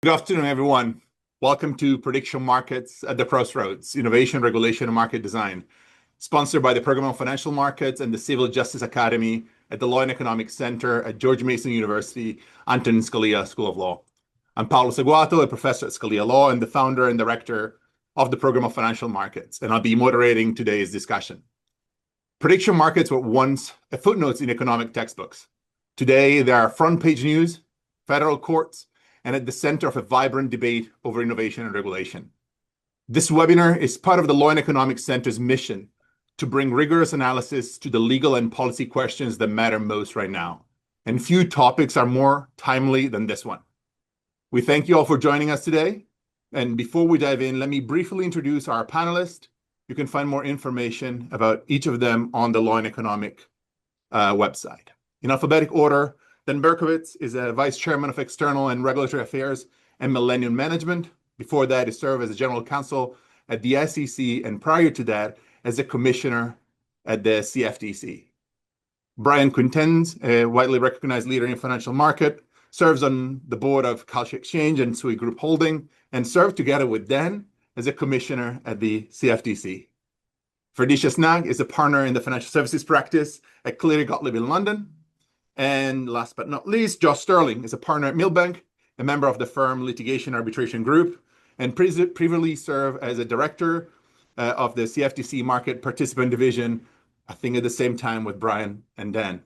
Good afternoon, everyone. Welcome to Prediction Markets at the Crossroads, Innovation, Regulation, and Market Design, sponsored by the Program on Financial Markets and the Civil Justice Academy at the Law and Economics Center at George Mason University, Antonin Scalia School of Law. I'm Paolo Seguato, a professor at Scalia Law and the founder and director of the Program on Financial Markets, and I'll be moderating today's discussion. Prediction markets were once footnotes in economic textbooks. Today, they are front-page news, federal courts, and at the center of a vibrant debate over innovation and regulation. This webinar is part of the Law and Economics Center's mission to bring rigorous analysis to the legal and policy questions that matter most right now. And few topics are more timely than this one. We thank you all for joining us today. And before we dive in, let me briefly introduce our panelists. You can find more information about each of them on the Law and Economic website. In alphabetic order, then Berkovitz is a vice chairman of external and regulatory affairs and Millennium management. Before that, he served as a general counsel at the SEC, and prior to that, as a commissioner at the CFTC. Brian Quintens, a widely recognized leader in financial market, serves on the board of Kalshi Exchange and Sui Group Holding, and served together with Dan as a commissioner at the CFTC. Ferdisha Snagg is a partner in the financial services practice at Cleary, Gottlieb in London. And last but not least, Josh Sterling is a partner at Milbank, a member of the firm Litigation Arbitration Group, and previously served as a director of the CFTC Market Participant Division, I think at the same time with Brian and Dan.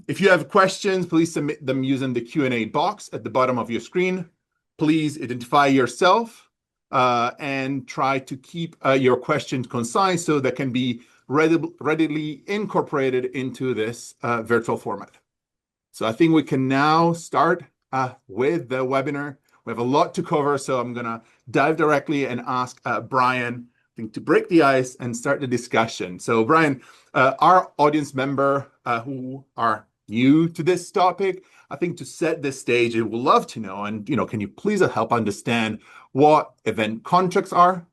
If you have questions, please submit them using the Q&A box at the bottom of your screen. Please identify yourself and try to keep your questions concise so that can be readily incorporated into this virtual format. So I think we can now start with the webinar. We have a lot to cover, so I'm going to dive directly and ask Brian, I think, to break the ice and start the discussion. So Brian, our audience member who are new to this topic, I think to set this stage, would love to know, and can you please help understand what event contracts are,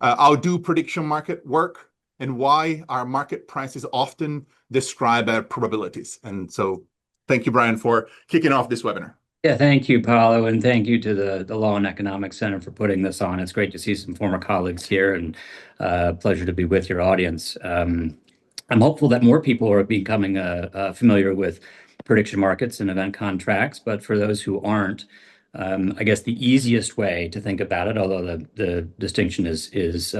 how do prediction market work, and why our market prices often describe probabilities. And so thank you, Brian, for kicking off this webinar. Yeah, thank you, Paolo, and thank you to the Law and Economics Center for putting this on. It's great to see some former colleagues here, and pleasure to be with your audience. I'm hopeful that more people are becoming familiar with prediction markets and event contracts, but for those who aren't, I guess the easiest way to think about it, although the distinction is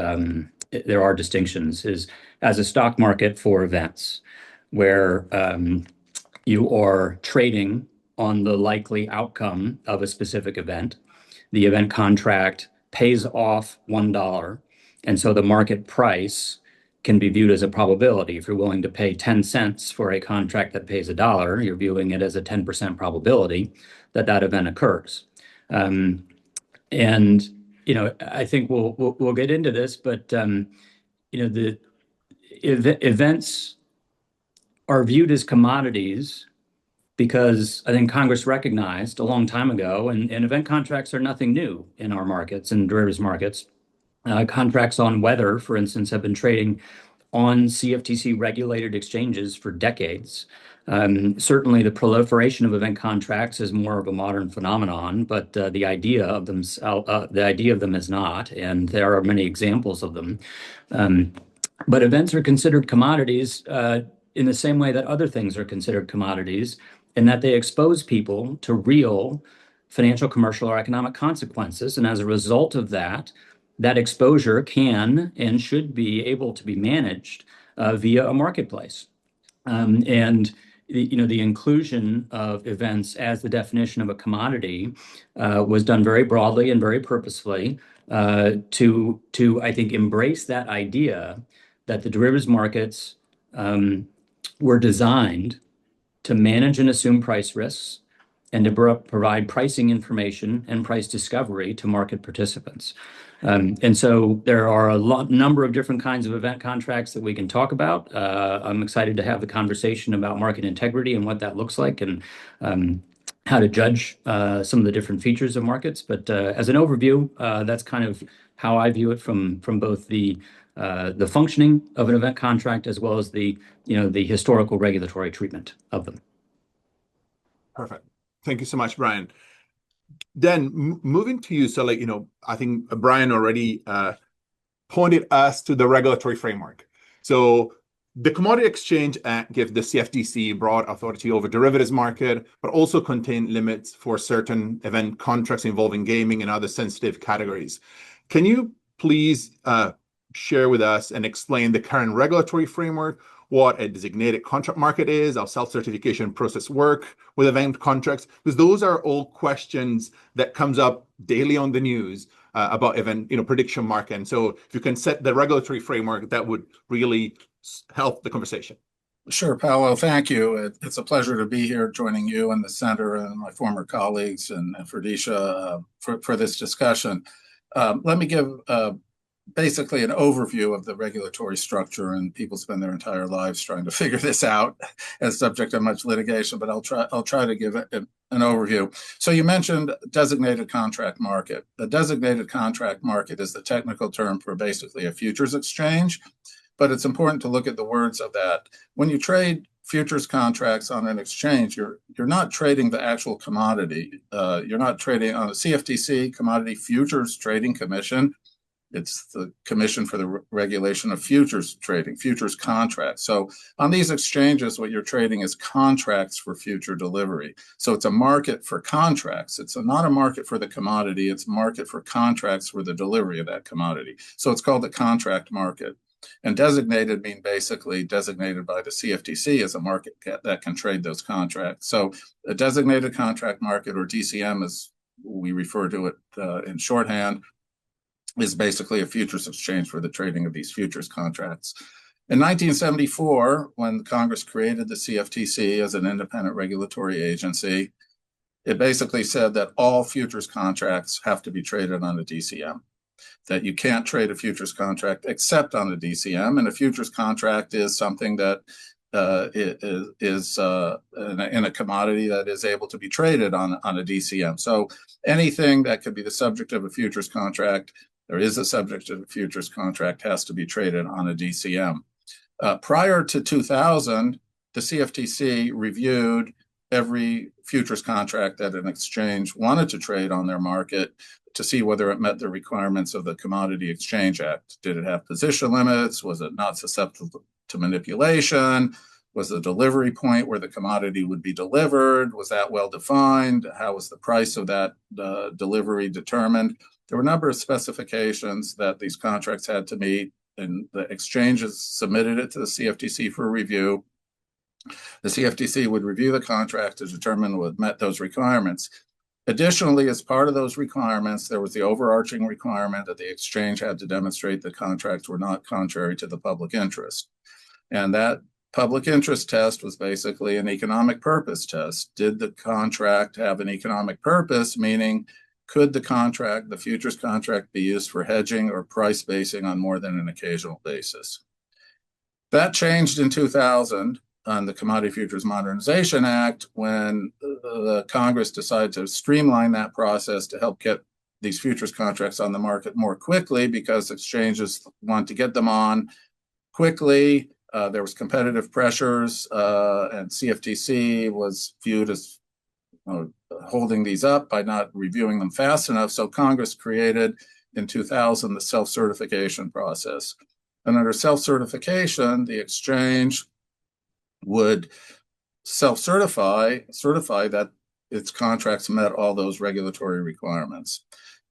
there are distinctions, is as a stock market for events, where you are trading on the likely outcome of a specific event. The event contract pays off $1, and so the market price can be viewed as a probability. If you're willing to pay 10 cents for a contract that pays $1, you're viewing it as a 10% probability that that event occurs. I think we'll get into this, but the events are viewed as commodities because I think Congress recognized a long time ago, and event contracts are nothing new in our markets and derivatives markets. Contracts on weather, for instance, have been trading on CFTC regulated exchanges for decades. Certainly the proliferation of event contracts is more of a modern phenomenon, but the idea of them is not, and there are many examples of them. But events are considered commodities in the same way that other things are considered commodities, in that they expose people to real financial, commercial, or economic consequences. And as a result of that, that exposure can and should be able to be managed via a marketplace. The inclusion of events as the definition of a commodity was done very broadly and very purposefully to I think embrace that idea that the derivatives markets were designed to manage and assume price risks and to provide pricing information and price discovery to market participants. And so there are a number of different kinds of event contracts that we can talk about. I'm excited to have the conversation about market integrity and what that looks like, and how to judge some of the different features of markets. But as an overview, that's kind of how I view it from both the functioning of an event contract as well as the historical regulatory treatment of them. Perfect. Thank you so much, Brian. then moving to you, so I think Brian already pointed us to the regulatory framework. So the Commodity Exchange Act gives the CFTC broad authority over derivatives market, but also contain limits for certain event contracts involving gaming and other sensitive categories. Can you please share with us and explain the current regulatory framework, what a designated contract market is, how self-certification process work with event contracts? Because those are all questions that comes up daily on the news about event, prediction market. And so if you can set the regulatory framework, that would really help the conversation. Sure, Paolo, thank you. It's a pleasure to be here joining you and the center and my former colleagues and Ferdisha for this discussion. Let me give basically an overview of the regulatory structure, and people spend their entire lives trying to figure this out as subject to much litigation, but I'll try to give an overview. So you mentioned designated contract market. The designated contract market is the technical term for basically a futures exchange, but it's important to look at the words of that. When you trade futures contracts on an exchange, you're not trading the actual commodity. You're not trading on the CFTC, Commodity Futures Trading Commission. It's the Commission for the Regulation of Futures Trading, futures contracts. So on these exchanges, what you're trading is contracts for future delivery. So it's a market for contracts. It's not a market for the commodity. It's a market for contracts for the delivery of that commodity. So it's called the contract market. And designated mean basically designated by the CFTC as a market that can trade those contracts. So a designated contract market, or DCM as we refer to it in shorthand, is basically a futures exchange for the trading of these futures contracts. In 1974, when Congress created the CFTC as an independent regulatory agency, it basically said that all futures contracts have to be traded on a DCM, that you can't trade a futures contract except on a DCM, and a futures contract is something that is in a commodity that is able to be traded on a DCM. So anything that could be the subject of a futures contract, there is a subject of a futures contract, has to be traded on a DCM. Prior to 2000, the CFTC reviewed every futures contract that an exchange wanted to trade on their market to see whether it met the requirements of the Commodity Exchange Act. Did it have position limits? Was it not susceptible to manipulation? Was the delivery point where the commodity would be delivered? Was that well defined? How was the price of that delivery determined? There were a number of specifications that these contracts had to meet, and the exchanges submitted it to the CFTC for review. The CFTC would review the contract to determine whether it met those requirements. Additionally, as part of those requirements, there was the overarching requirement that the exchange had to demonstrate that contracts were not contrary to the public interest. And that public interest test was basically an economic purpose test. Did the contract have an economic purpose, meaning could the futures contract, be used for hedging or price basing on more than an occasional basis? That changed in 2000 on the Commodity Futures Modernization Act, when the Congress decided to streamline that process to help get these futures contracts on the market more quickly, because exchanges want to get them on quickly. There was competitive pressures, and CFTC was viewed as holding these up by not reviewing them fast enough. So Congress created in 2000 the self-certification process. And under self-certification, the exchange would certify that its contracts met all those regulatory requirements.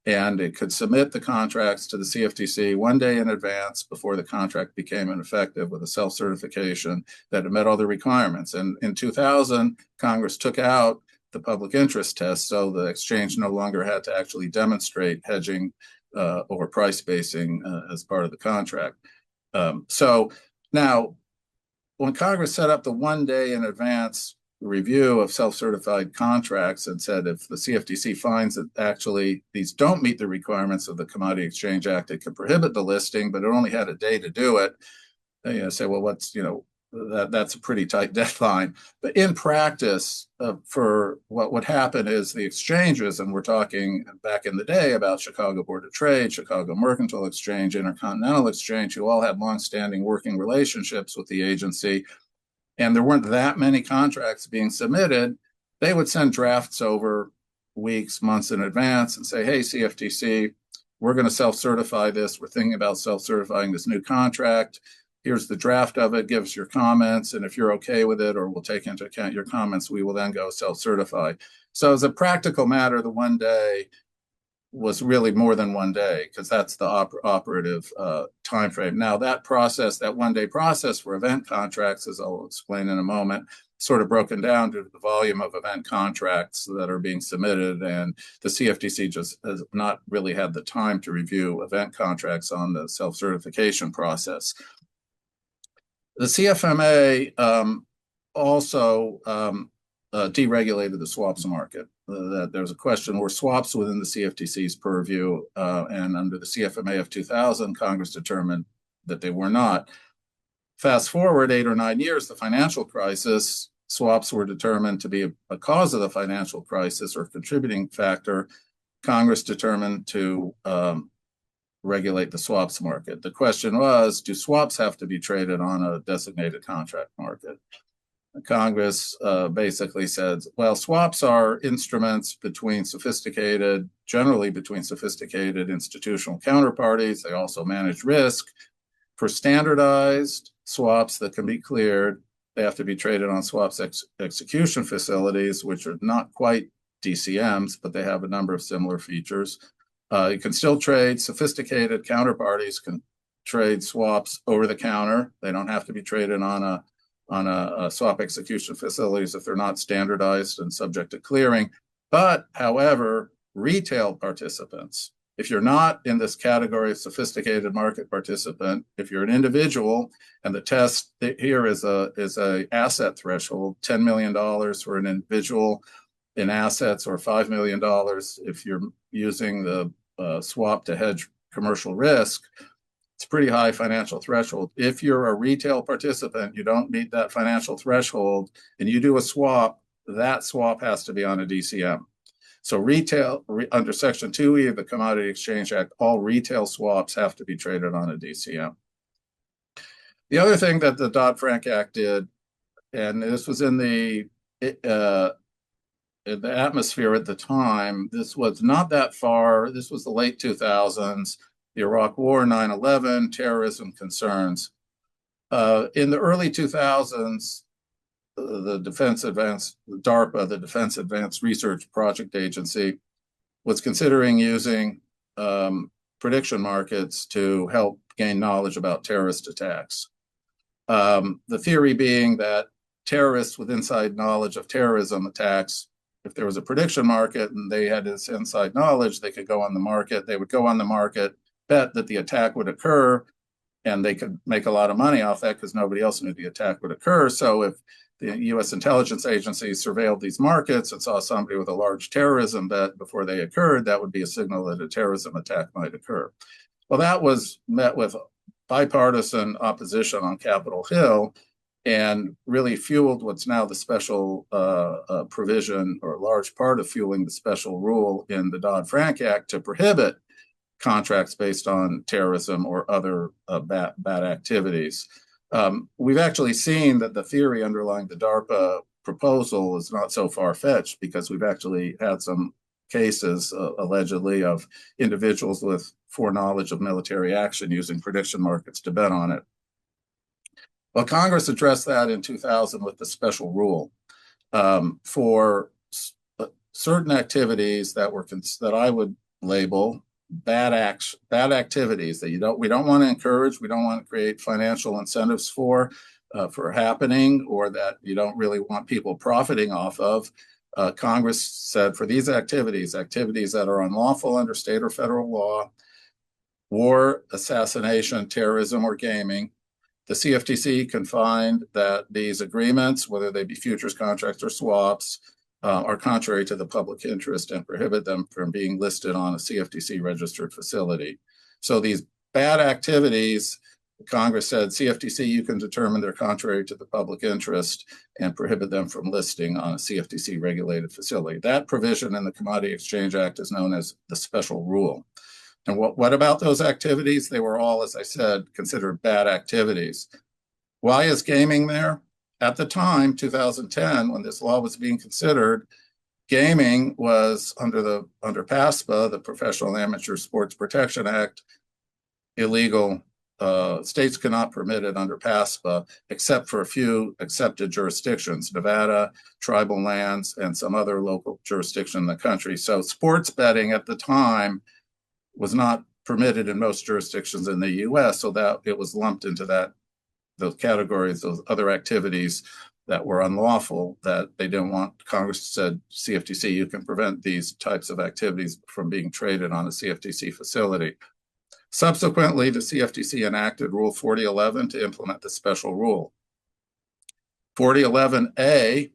And it could submit the contracts to the CFTC one day in advance before the contract became ineffective, with a self-certification that it met all the requirements. And in 2000, Congress took out the public interest test, so the exchange no longer had to actually demonstrate hedging or price basing as part of the contract. So now, when Congress set up the one day in advance review of self-certified contracts and said if the CFTC finds that actually these don't meet the requirements of the Commodity Exchange Act, it could prohibit the listing, but it only had a day to do it. Say, well, that's a pretty tight deadline. But in practice, for what would happen is the exchanges, and we're talking back in the day about Chicago Board of Trade, Chicago Mercantile Exchange, Intercontinental Exchange, who all had longstanding working relationships with the agency, and there weren't that many contracts being submitted. They would send drafts over weeks, months in advance and say, hey, CFTC, we're going to self-certify this. We're thinking about self-certifying this new contract. Here's the draft of it. Give us your comments. And if you're okay with it, or we'll take into account your comments, we will then go self-certify. So as a practical matter, the 1 day was really more than 1 day, because that's the operative time frame. Now that process, that 1 day process for event contracts, as I'll explain in a moment, sort of broken down due to the volume of event contracts that are being submitted, and the CFTC just has not really had the time to review event contracts on the self-certification process. The CFMA also deregulated the swaps market. There's a question, were swaps within the CFTC's purview? And under the CFMA of 2000, Congress determined that they were not. Fast forward 8 or 9 years, the financial crisis, swaps were determined to be a cause of the financial crisis or contributing factor. Congress determined to regulate the swaps market. The question was, do swaps have to be traded on a designated contract market? Congress basically said, well, swaps are instruments generally between sophisticated institutional counterparties. They also manage risk. For standardized swaps that can be cleared, they have to be traded on swaps execution facilities, which are not quite DCMs, but they have a number of similar features. You can still trade. Sophisticated counterparties can trade swaps over the counter. They don't have to be traded on a swap execution facilities if they're not standardized and subject to clearing. But however, retail participants, if you're not in this category of sophisticated market participant, if you're an individual, and the test here is a asset threshold, $10 million for an individual in assets, or $5 million if you're using the swap to hedge commercial risk. It's a pretty high financial threshold. If you're a retail participant, you don't meet that financial threshold, and you do a swap, that swap has to be on a DCM. So retail, under Section 2E of the Commodity Exchange Act, all retail swaps have to be traded on a DCM. The other thing that the Dodd-Frank Act did, and this was in the atmosphere at the time, this was not that far, this was the late 2000s, the Iraq War, 9/11, terrorism concerns. In the early 2000s, the DARPA, the Defense Advanced Research Project Agency, was considering using prediction markets to help gain knowledge about terrorist attacks. The theory being that terrorists with inside knowledge of terrorism attacks, if there was a prediction market and they had this inside knowledge, they could go on the market. They would go on the market, bet that the attack would occur, and they could make a lot of money off that because nobody else knew the attack would occur. So if the U.S. intelligence agencies surveilled these markets and saw somebody with a large terrorism bet before they occurred, that would be a signal that a terrorism attack might occur. Well, that was met with bipartisan opposition on Capitol Hill and really fueled what's now the special provision, or a large part of fueling the special rule in the Dodd-Frank Act to prohibit contracts based on terrorism or other bad activities. We've actually seen that the theory underlying the DARPA proposal is not so far-fetched, because we've actually had some cases allegedly of individuals with foreknowledge of military action using prediction markets to bet on it. Well, Congress addressed that in 2000 with the special rule for certain activities that I would label bad activities that we don't want to encourage, we don't want to create financial incentives for happening, or that you don't really want people profiting off of. Congress said for these activities that are unlawful under state or federal law, war, assassination, terrorism, or gaming, the CFTC can find that these agreements, whether they be futures contracts or swaps, are contrary to the public interest and prohibit them from being listed on a CFTC registered facility. So these bad activities, Congress said, CFTC, you can determine they're contrary to the public interest and prohibit them from listing on a CFTC regulated facility. That provision in the Commodity Exchange Act is known as the special rule. And what about those activities? They were all, as I said, considered bad activities. Why is gaming there? At the time, 2010, when this law was being considered, Gaming was under PASPA, the Professional Amateur Sports Protection Act, illegal. States cannot permit it under PASPA, except for a few accepted jurisdictions, Nevada, tribal lands, and some other local jurisdiction in the country. So sports betting at the time was not permitted in most jurisdictions in the US, so that it was lumped into those categories, those other activities that were unlawful, that they didn't want. Congress said, CFTC, you can prevent these types of activities from being traded on a CFTC facility. Subsequently, the CFTC enacted Rule 4011 to implement the special rule. 4011A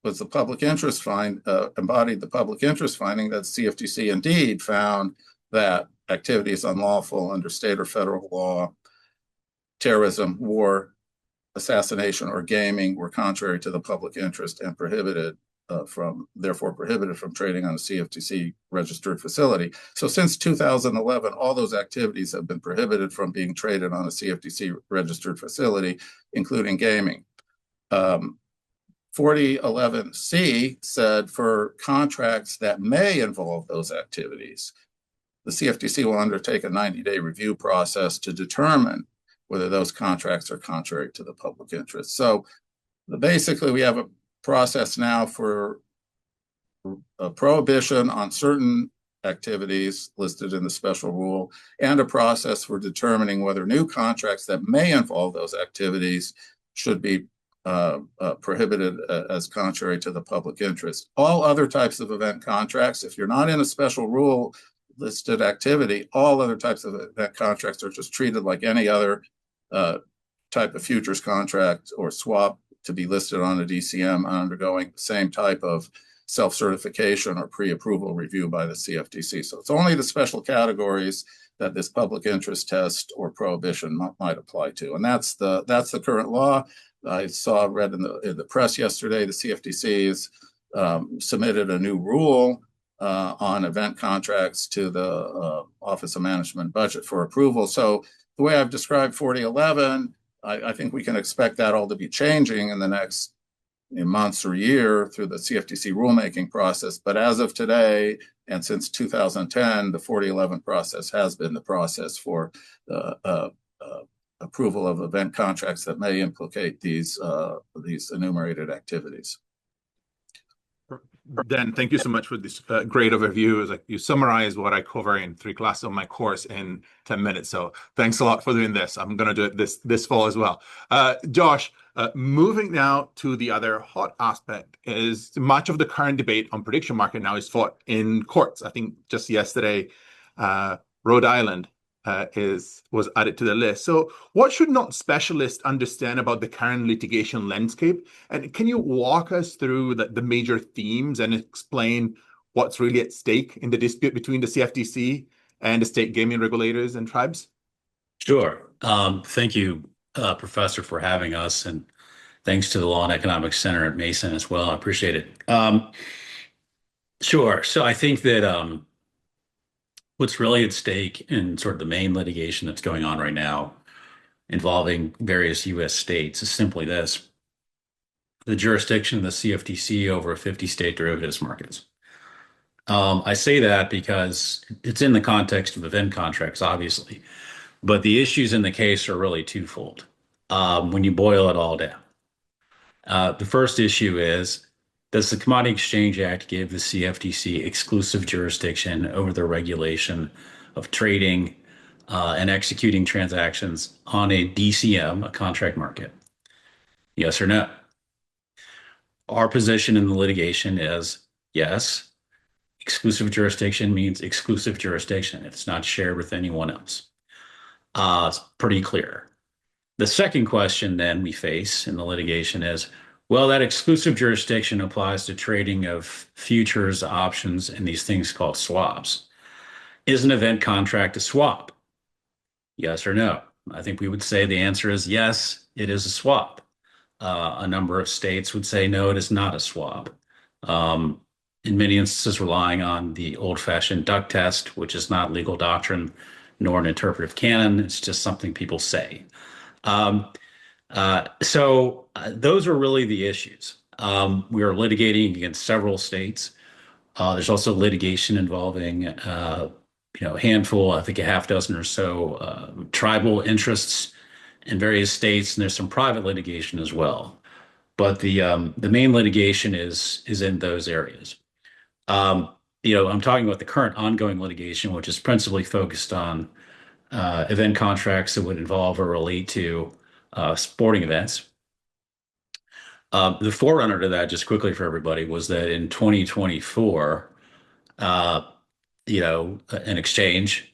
was the public interest embodied the public interest finding that CFTC indeed found that activities unlawful under state or federal law, terrorism, war, assassination, or gaming were contrary to the public interest and therefore prohibited from trading on a CFTC registered facility. So since 2011, all those activities have been prohibited from being traded on a CFTC registered facility, including gaming. 4011C said for contracts that may involve those activities, the CFTC will undertake a 90-day review process to determine whether those contracts are contrary to the public interest. So basically, we have a process now for a prohibition on certain activities listed in the special rule, and a process for determining whether new contracts that may involve those activities should be prohibited as contrary to the public interest. All other types of event contracts, if you're not in a special rule listed activity, all other types of event contracts are just treated like any other type of futures contract or swap to be listed on a DCM, undergoing the same type of self-certification or pre-approval review by the CFTC. So it's only the special categories that this public interest test or prohibition might apply to. And that's the current law. I read in the press yesterday, the CFTC has submitted a new rule on event contracts to the Office of Management Budget for approval. So the way I've described 4011, I think we can expect that all to be changing in the next months or year through the CFTC rulemaking process. But as of today, and since 2010, the 4011 process has been the process for approval of event contracts that may implicate these enumerated activities. Dan, thank you so much for this great overview. It's like you summarize what I cover in 3 classes of my course in 10 minutes. So thanks a lot for doing this. I'm going to do it this fall as well. Josh, moving now to the other hot aspect is much of the current debate on prediction market now is fought in courts. I think just yesterday, Rhode Island was added to the list. So what should not specialists understand about the current litigation landscape? And can you walk us through the major themes and explain what's really at stake in the dispute between the CFTC and the state gaming regulators and tribes? Sure. Thank you, Professor, for having us. And thanks to the Law and Economics Center at Mason as well. I appreciate it. Sure. So I think that what's really at stake in sort of the main litigation that's going on right now involving various U.S. states is simply this: the jurisdiction of the CFTC over 50-state derivatives markets. I say that because it's in the context of event contracts, obviously, but the issues in the case are really twofold when you boil it all down. The first issue is, does the Commodity Exchange Act give the CFTC exclusive jurisdiction over the regulation of trading and executing transactions on a DCM, a contract market? Yes or no? Our position in the litigation is yes. Exclusive jurisdiction means exclusive jurisdiction. It's not shared with anyone else. It's pretty clear. The second question then we face in the litigation is, well, that exclusive jurisdiction applies to trading of futures, options, and these things called swaps. Is an event contract a swap? Yes or no? I think we would say the answer is yes, it is a swap. A number of states would say no, it is not a swap. In many instances, relying on the old-fashioned duck test, which is not legal doctrine nor an interpretive canon. It's just something people say. So those are really the issues. We are litigating against several states. There's also litigation involving, a handful, I think a half dozen or so, tribal interests in various states, and there's some private litigation as well. But the main litigation is in those areas. I'm talking about the current ongoing litigation, which is principally focused on event contracts that would involve or relate to sporting events. The forerunner to that, just quickly for everybody, was that in 2024, an exchange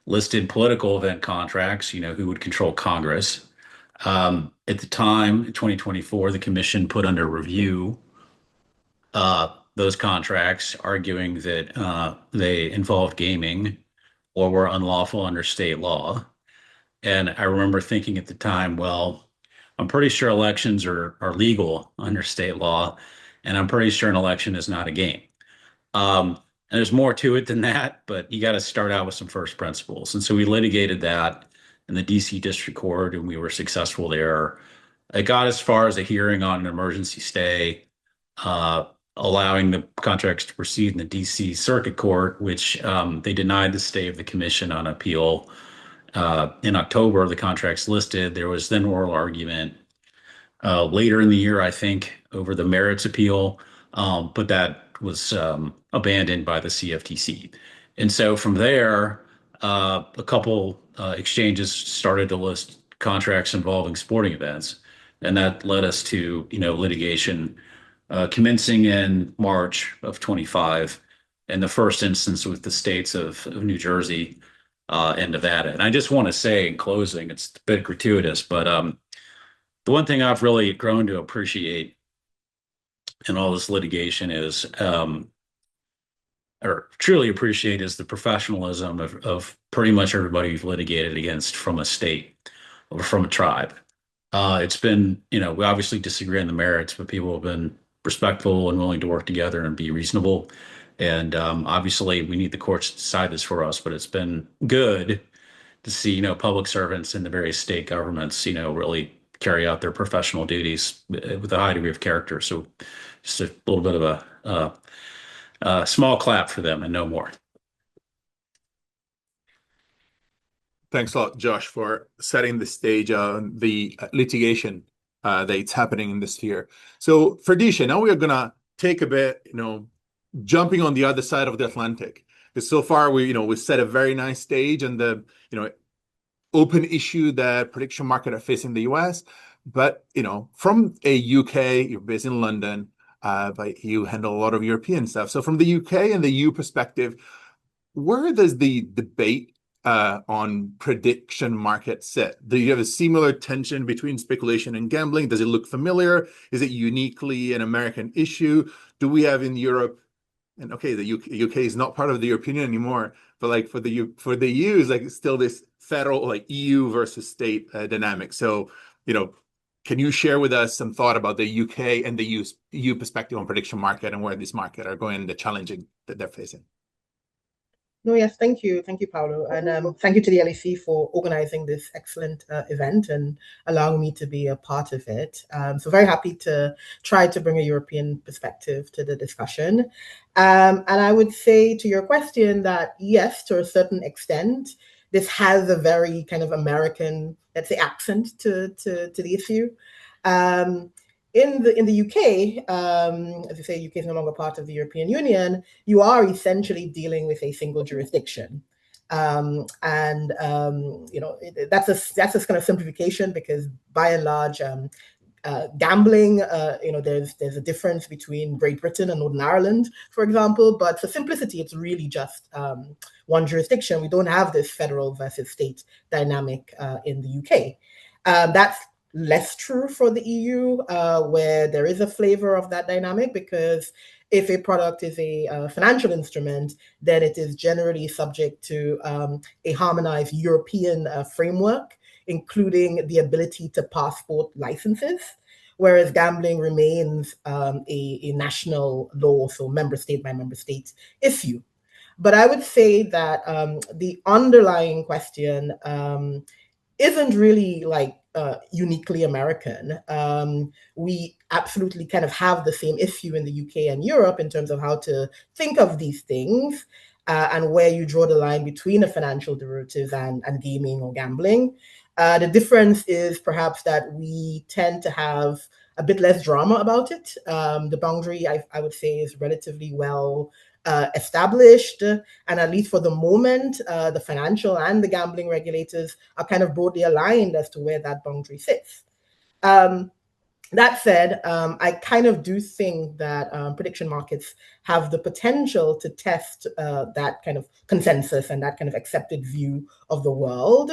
listed political event contracts, who would control Congress. At the time, in 2024, the commission put under review those contracts, arguing that they involved gaming or were unlawful under state law. And I remember thinking at the time, well, I'm pretty sure elections are legal under state law, and I'm pretty sure an election is not a game. And there's more to it than that, but you got to start out with some first principles. And so we litigated that in the DC District Court, and we were successful there. It got as far as a hearing on an emergency stay, allowing the contracts to proceed in the DC Circuit Court, which they denied the stay of the commission on appeal. In October, the contracts listed. There was then oral argument later in the year, I think, over the merits appeal, but that was abandoned by the CFTC. And so from there, a couple exchanges started to list contracts involving sporting events, and that led us to litigation commencing in March of 25, in the first instance with the states of New Jersey and Nevada. And I just want to say in closing, it's a bit gratuitous, but the one thing I've really grown to appreciate in all this litigation is, or truly appreciate, is the professionalism of pretty much everybody we've litigated against from a state or from a tribe. It's been, we obviously disagree on the merits, but people have been respectful and willing to work together and be reasonable. And obviously, we need the courts to decide this for us, but it's been good to see, public servants in the various state governments, really carry out their professional duties with a high degree of character. So just a little bit of a small clap for them and no more. Thanks a lot, Josh, for setting the stage on the litigation that's happening in this sphere. So, Ferdisha, now we are going to take a bit, jumping on the other side of the Atlantic. Because so far, we set a very nice stage on the, open issue that prediction market are facing in the US. But, from a UK, you're based in London, but you handle a lot of European stuff. So from the UK and the EU perspective, where does the debate on prediction market sit? Do you have a similar tension between speculation and gambling? Does it look familiar? Is it uniquely an American issue? Do we have in Europe, and okay, the UK is not part of the European Union anymore, but like for the EU is like still this federal, like EU versus state dynamic. So, can you share with us some thought about the UK and the EU perspective on prediction market and where this market are going, the challenging that they're facing? No, yes, thank you, Paolo, and thank you to the LEC for organizing this excellent event and allowing me to be a part of it. So very happy to try to bring a European perspective to the discussion. And I would say to your question that yes, to a certain extent, this has a very kind of American, let's say, accent to the issue. In the UK, as you say, UK is no longer part of the European Union. You are essentially dealing with a single jurisdiction, that's a kind of simplification because by and large, gambling, there's a difference between Great Britain and Northern Ireland, for example. But for simplicity, it's really just one jurisdiction. We don't have this federal versus state dynamic in the UK. That's less true for the EU, where there is a flavor of that dynamic, because if a product is a financial instrument, then it is generally subject to a harmonized European framework, including the ability to passport licenses, whereas gambling remains a national law, so member state by member state issue. But I would say that the underlying question isn't really like uniquely American. We absolutely kind of have the same issue in the UK and Europe in terms of how to think of these things and where you draw the line between a financial derivative and gaming or gambling. The difference is perhaps that we tend to have a bit less drama about it. The boundary, I would say, is relatively well established, and at least for the moment, the financial and the gambling regulators are kind of broadly aligned as to where that boundary sits. That said, I kind of do think that prediction markets have the potential to test that kind of consensus and that kind of accepted view of the world,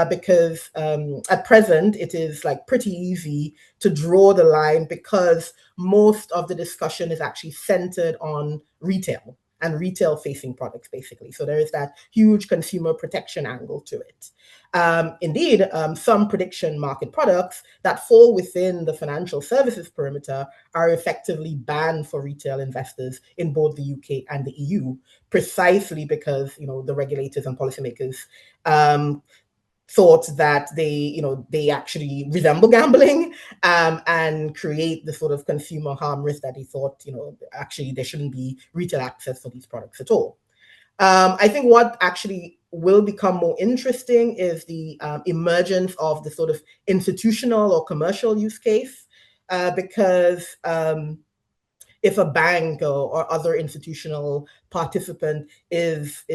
because at present it is like pretty easy to draw the line because most of the discussion is actually centered on retail and retail facing products, basically. So there is that huge consumer protection angle to it. Indeed, some prediction market products that fall within the financial services perimeter are effectively banned for retail investors in both the UK and the EU, precisely because, you know, the regulators and policymakers thought that they actually resemble gambling and create the sort of consumer harm risk that they thought, actually there shouldn't be retail access for these products at all. I think what actually will become more interesting is the emergence of the sort of institutional or commercial use case, because if a bank or other institutional participant is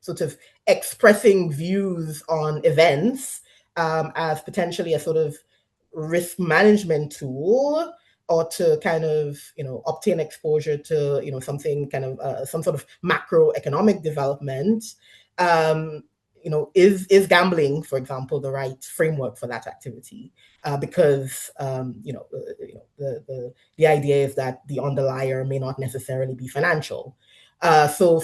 sort of expressing views on events as potentially a sort of risk management tool, or to kind of obtain exposure to something kind of some sort of macroeconomic development, is gambling, for example, the right framework for that activity? Because the idea is that the underlier may not necessarily be financial. So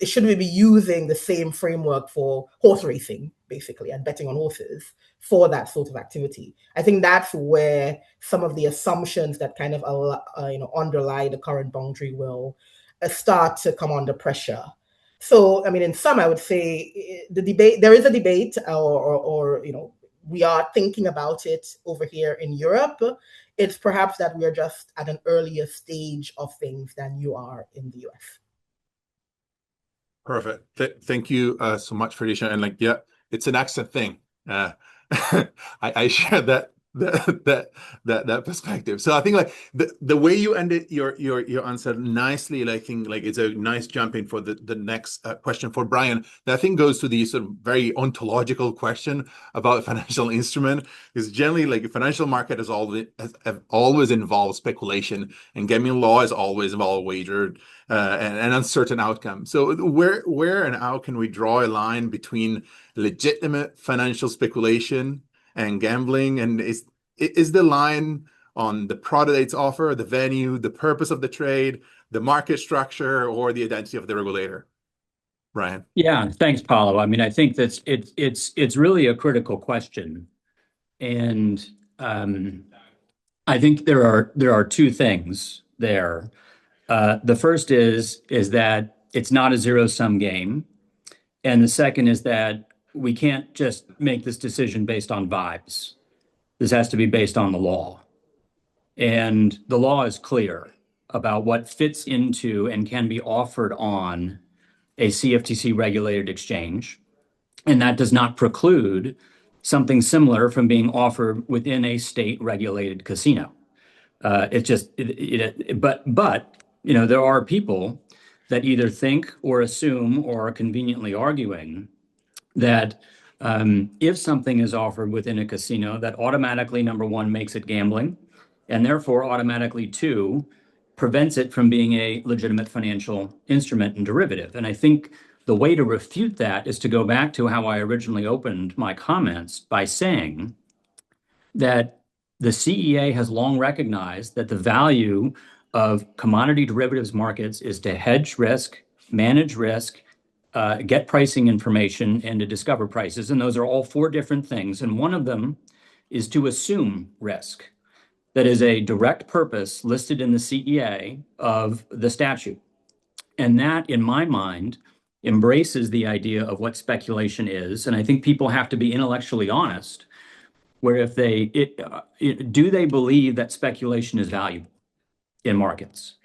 should we be using the same framework for horse racing, basically, and betting on horses for that sort of activity? I think that's where some of the assumptions that kind of underlie the current boundary will start to come under pressure. So, I mean, in sum, I would say there is a debate, or we are thinking about it over here in Europe. It's perhaps that we are just at an earlier stage of things than you are in the US. Perfect. Thank you so much, Ferdisha. And it's an excellent thing. I share that perspective. So I think the way you ended your answer nicely, I think it's a nice jump in for the next question for Brian. That I think goes to the sort of very ontological question about financial instrument. Is generally a financial market has always involved speculation, and gaming law has always involved wagered and uncertain outcome. So where and how can we draw a line between legitimate financial speculation and gambling? And is the line on the product it's offer, the venue, the purpose of the trade, the market structure, or the identity of the regulator? Brian? Yeah, thanks, Paulo. I mean, I think that's it's really a critical question, and I think there are two things there. The first is that it's not a zero-sum game, and the second is that we can't just make this decision based on vibes. This has to be based on the law. And the law is clear about what fits into and can be offered on a CFTC regulated exchange. And that does not preclude something similar from being offered within a state regulated casino. But there are people that either think or assume or are conveniently arguing that if something is offered within a casino, that automatically, number one, makes it gambling, and therefore automatically, two, prevents it from being a legitimate financial instrument and derivative. And I think the way to refute that is to go back to how I originally opened my comments by saying that the CEA has long recognized that the value of commodity derivatives markets is to hedge risk, manage risk, get pricing information, and to discover prices. And those are all four different things. And one of them is to assume risk. That is a direct purpose listed in the CEA of the statute. And that, in my mind, embraces the idea of what speculation is, and I think people have to be intellectually honest, where if do they believe that speculation is valuable in markets?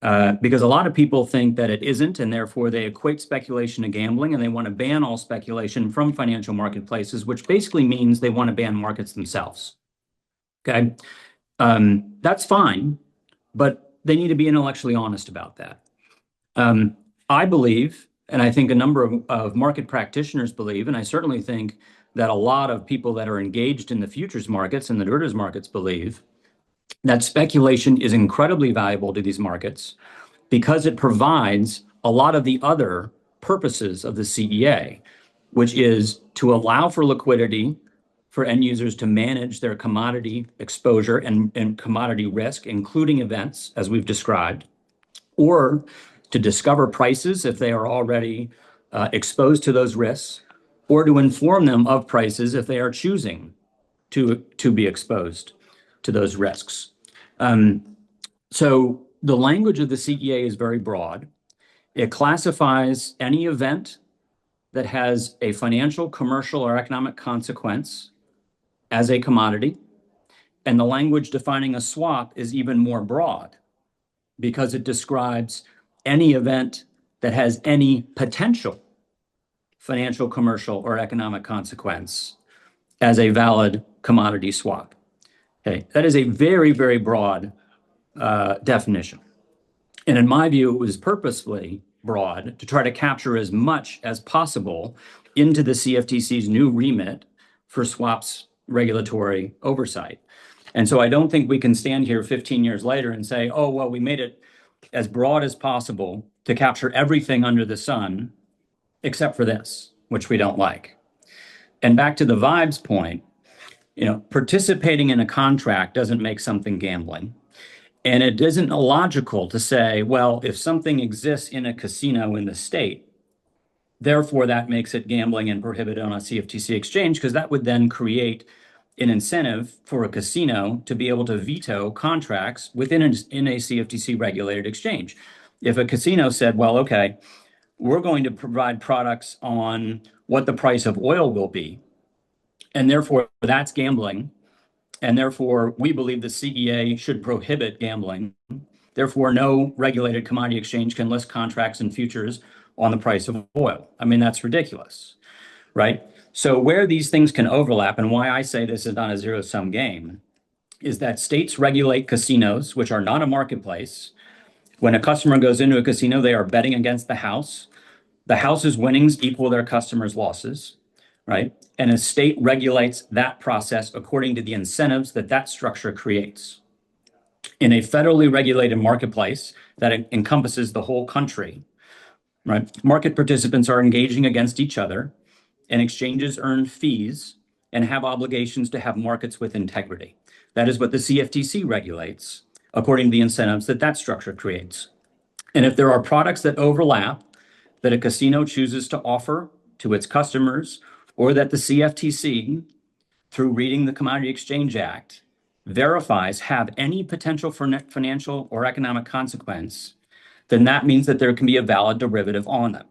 Because a lot of people think that it isn't, and therefore they equate speculation to gambling, and they want to ban all speculation from financial marketplaces, which basically means they want to ban markets themselves. Okay, that's fine, but they need to be intellectually honest about that. I believe, and I think a number of market practitioners believe, and I certainly think that a lot of people that are engaged in the futures markets and the derivatives markets believe that speculation is incredibly valuable to these markets because it provides a lot of the other purposes of the CEA, which is to allow for liquidity for end users to manage their commodity exposure and commodity risk, including events, as we've described, or to discover prices if they are already exposed to those risks, or to inform them of prices if they are choosing to be exposed to those risks. So the language of the CEA is very broad. It classifies any event that has a financial, commercial, or economic consequence as a commodity. And the language defining a swap is even more broad because it describes any event that has any potential financial, commercial, or economic consequence as a valid commodity swap. Okay, that is a very, very broad definition. And in my view, it was purposefully broad to try to capture as much as possible into the CFTC's new remit for swaps regulatory oversight. And so I don't think we can stand here 15 years later and say, oh, well, we made it as broad as possible to capture everything under the sun, except for this, which we don't like. And back to the vibes point, participating in a contract doesn't make something gambling. And it isn't illogical to say, well, if something exists in a casino in the state, therefore that makes it gambling and prohibited on a CFTC exchange, because that would then create an incentive for a casino to be able to veto contracts in a CFTC regulated exchange. If a casino said, well, okay, we're going to provide products on what the price of oil will be, and therefore that's gambling, and therefore we believe the CEA should prohibit gambling. Therefore, no regulated commodity exchange can list contracts and futures on the price of oil. I mean, that's ridiculous, right? So where these things can overlap, and why I say this is not a zero-sum game, is that states regulate casinos, which are not a marketplace. When a customer goes into a casino, they are betting against the house. The house's winnings equal their customers' losses, right? And a state regulates that process according to the incentives that structure creates. In a federally regulated marketplace that encompasses the whole country, right? Market participants are engaging against each other, and exchanges earn fees and have obligations to have markets with integrity. That is what the CFTC regulates according to the incentives that structure creates. And if there are products that overlap that a casino chooses to offer to its customers, or that the CFTC, through reading the Commodity Exchange Act, verifies have any potential for financial or economic consequence, then that means that there can be a valid derivative on them.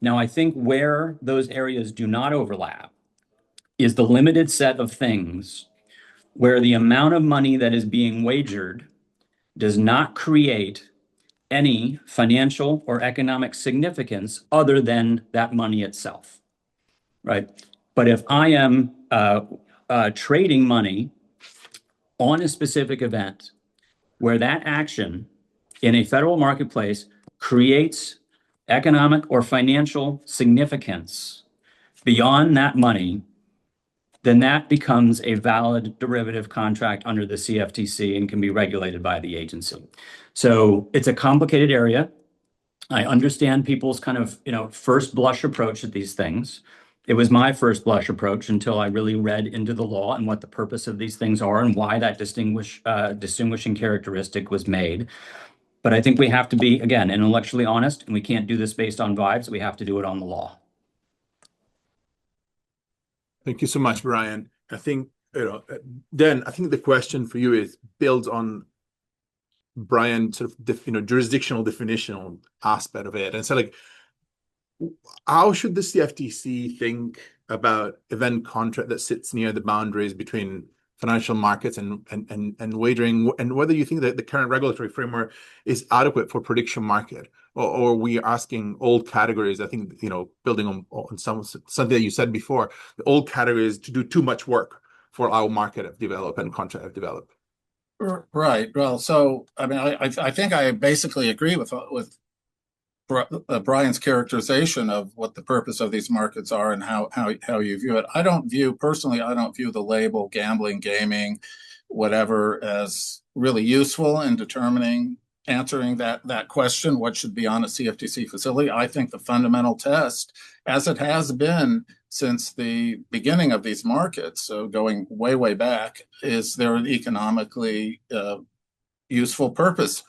Now, I think where those areas do not overlap is the limited set of things where the amount of money that is being wagered does not create any financial or economic significance other than that money itself, right? But if I am trading money on a specific event where that action in a federal marketplace creates economic or financial significance beyond that money, then that becomes a valid derivative contract under the CFTC and can be regulated by the agency. So it's a complicated area. I understand people's kind of, first blush approach at these things. It was my first blush approach until I really read into the law and what the purpose of these things are and why that distinguishing characteristic was made. But I think we have to be, again, intellectually honest, and we can't do this based on vibes. We have to do it on the law. Thank you so much, Brian. I think, then I think the question for you builds on Brian's sort of, jurisdictional definitional aspect of it. And so How should the CFTC think about event contract that sits near the boundaries between financial markets and wagering, and whether you think that the current regulatory framework is adequate for prediction market, or we are asking old categories? I think, building on something that you said before, the old categories to do too much work for our market have developed and contract have developed. Right. Well, so I mean, I think I basically agree with Brian's characterization of what the purpose of these markets are and how you view it. I don't view the label gambling, gaming, whatever, as really useful in answering that question, what should be on a CFTC facility. I think the fundamental test, as it has been since the beginning of these markets, so going way back, is there an economically useful purpose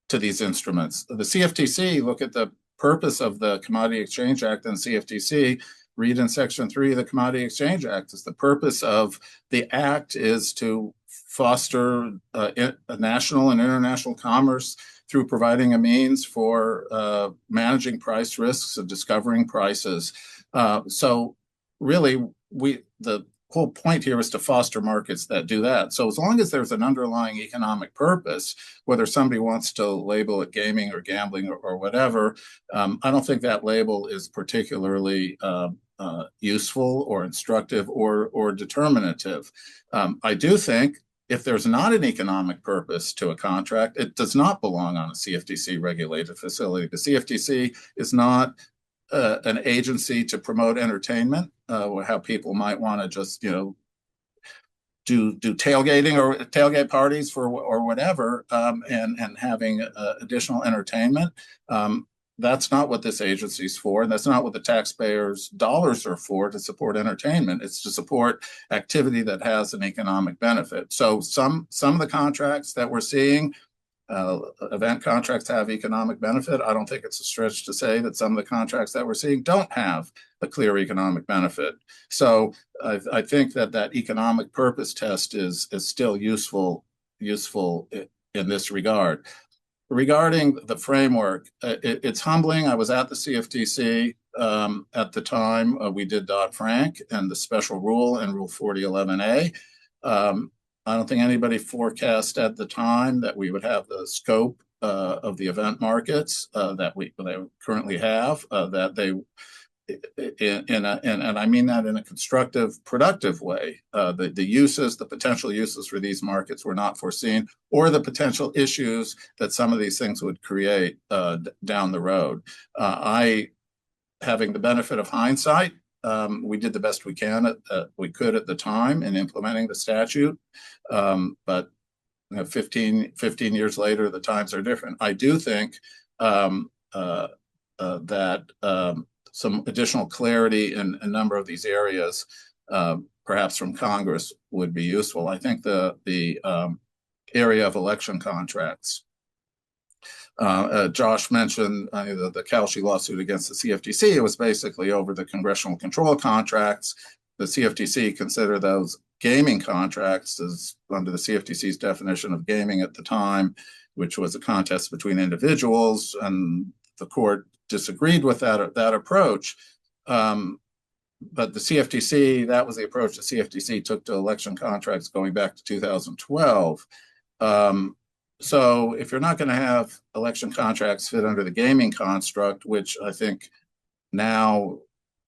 to these instruments? The CFTC, look at the purpose of the Commodity Exchange Act and CFTC, read in Section 3 of the Commodity Exchange Act. Is the purpose of the act is to foster a national and international commerce through providing a means for managing price risks and discovering prices. So really, the whole point here is to foster markets that do that. So as long as there's an underlying economic purpose, whether somebody wants to label it gaming or gambling or whatever, I don't think that label is particularly useful or instructive or determinative. I do think if there's not an economic purpose to a contract, it does not belong on a CFTC regulated facility. The CFTC is not an agency to promote entertainment, or how people might want to just, do tailgating or tailgate parties or whatever, and having additional entertainment. That's not what this agency is for, and that's not what the taxpayers' dollars are for, to support entertainment. It's to support activity that has an economic benefit. So some of the contracts that we're seeing, event contracts, have economic benefit. I don't think it's a stretch to say that some of the contracts that we're seeing don't have a clear economic benefit. So I think that economic purpose test is still useful in this regard. Regarding the framework, it's humbling. I was at the CFTC at the time we did Dodd-Frank and the special rule and Rule 4011A. I don't think anybody forecast at the time that we would have the scope of the event markets that they currently have. That they, and I mean that in a constructive, productive way. The potential uses for these markets were not foreseen, or the potential issues that some of these things would create down the road. Having the benefit of hindsight, we did the best we could at the time in implementing the statute, but 15 years later, the times are different. I do think that some additional clarity in a number of these areas, perhaps from Congress, would be useful. I think the area of election contracts. Josh mentioned the Kalshi lawsuit against the CFTC. It was basically over the congressional control contracts. The CFTC considered those gaming contracts as under the CFTC's definition of gaming at the time, which was a contest between individuals, and the court disagreed with that approach. But the CFTC, that was the approach the CFTC took to election contracts going back to 2012. So if you're not going to have election contracts fit under the gaming construct, which I think now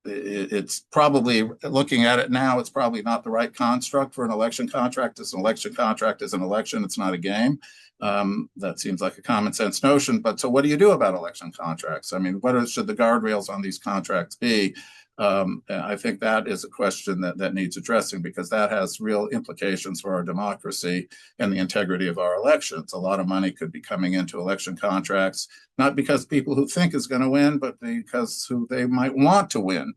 it's probably, looking at it now, it's probably not the right construct for an election contract. As an election contract is an election, it's not a game. That seems like a common sense notion. But so what do you do about election contracts? I mean, what should the guardrails on these contracts be? I think that is a question that needs addressing, because that has real implications for our democracy and the integrity of our elections. A lot of money could be coming into election contracts, not because people who think is going to win, but because who they might want to win,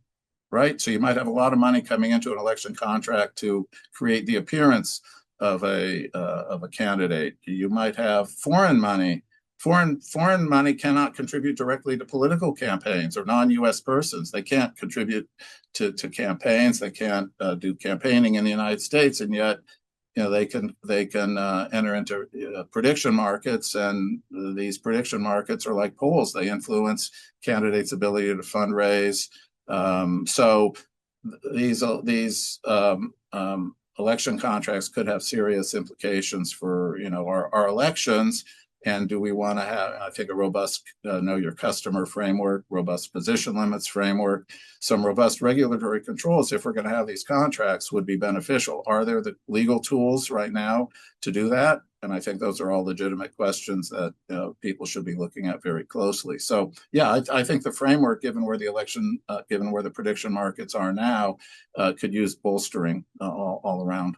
right? So you might have a lot of money coming into an election contract to create the appearance of a candidate. You might have foreign money. Foreign money cannot contribute directly to political campaigns, or non-U.S. persons. They can't contribute to campaigns. They can't do campaigning in the United States, and yet they can enter into prediction markets, and these prediction markets are like polls. They influence candidates' ability to fundraise. So these election contracts could have serious implications for our elections. And do we want to have, I think, a robust know your customer framework, robust position limits framework, some robust regulatory controls if we're going to have these contracts would be beneficial. Are there the legal tools right now to do that? And I think those are all legitimate questions that people should be looking at very closely. So, yeah, I think the framework, given where the prediction markets are now, could use bolstering all around.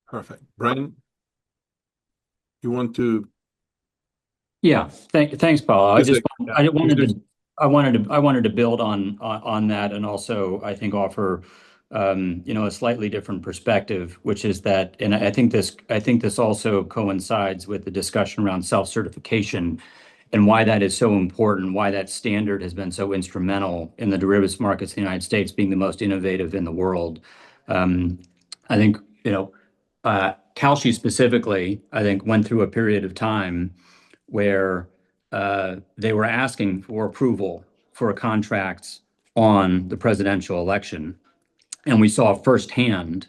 Perfect. Brian? You want to? Yeah, thanks, Paul. I wanted to build on that, and also I think offer a slightly different perspective, which is that, and I think this also coincides with the discussion around self-certification and why that is so important, why that standard has been so instrumental in the derivatives markets in the United States being the most innovative in the world. I think Kalshi specifically, I think, went through a period of time where they were asking for approval for contracts on the presidential election. And we saw firsthand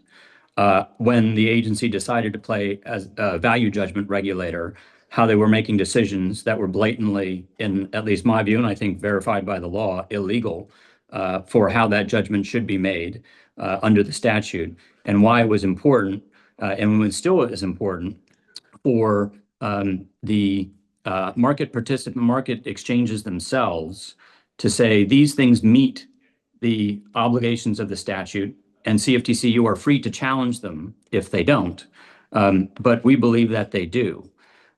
when the agency decided to play as a value judgment regulator, how they were making decisions that were blatantly, in at least my view, and I think verified by the law, illegal for how that judgment should be made under the statute, and why it was important. And it still is important for the market exchanges themselves to say these things meet the obligations of the statute, and CFTC, you are free to challenge them if they don't. But we believe that they do.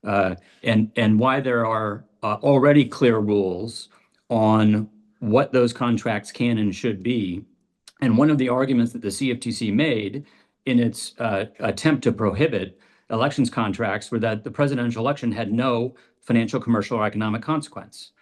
And why there are already clear rules on what those contracts can and should be. And one of the arguments that the CFTC made in its attempt to prohibit elections contracts were that the presidential election had no financial, commercial, or economic consequence.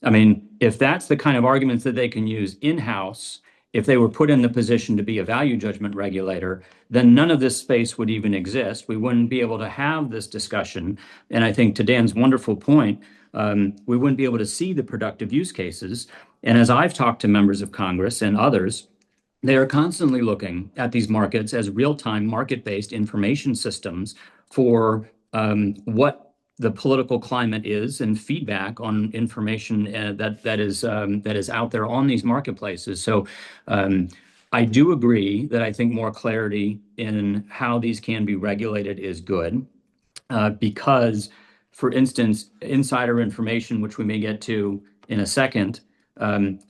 I mean, if that's the kind of arguments that they can use in-house, if they were put in the position to be a value judgment regulator, then none of this space would even exist. We wouldn't be able to have this discussion. And I think to Dan's wonderful point, we wouldn't be able to see the productive use cases. And as I've talked to members of Congress and others, they are constantly looking at these markets as real-time market-based information systems for what the political climate is and feedback on information that is out there on these marketplaces. So I do agree that I think more clarity in how these can be regulated is good because, for instance, insider information, which we may get to in a second,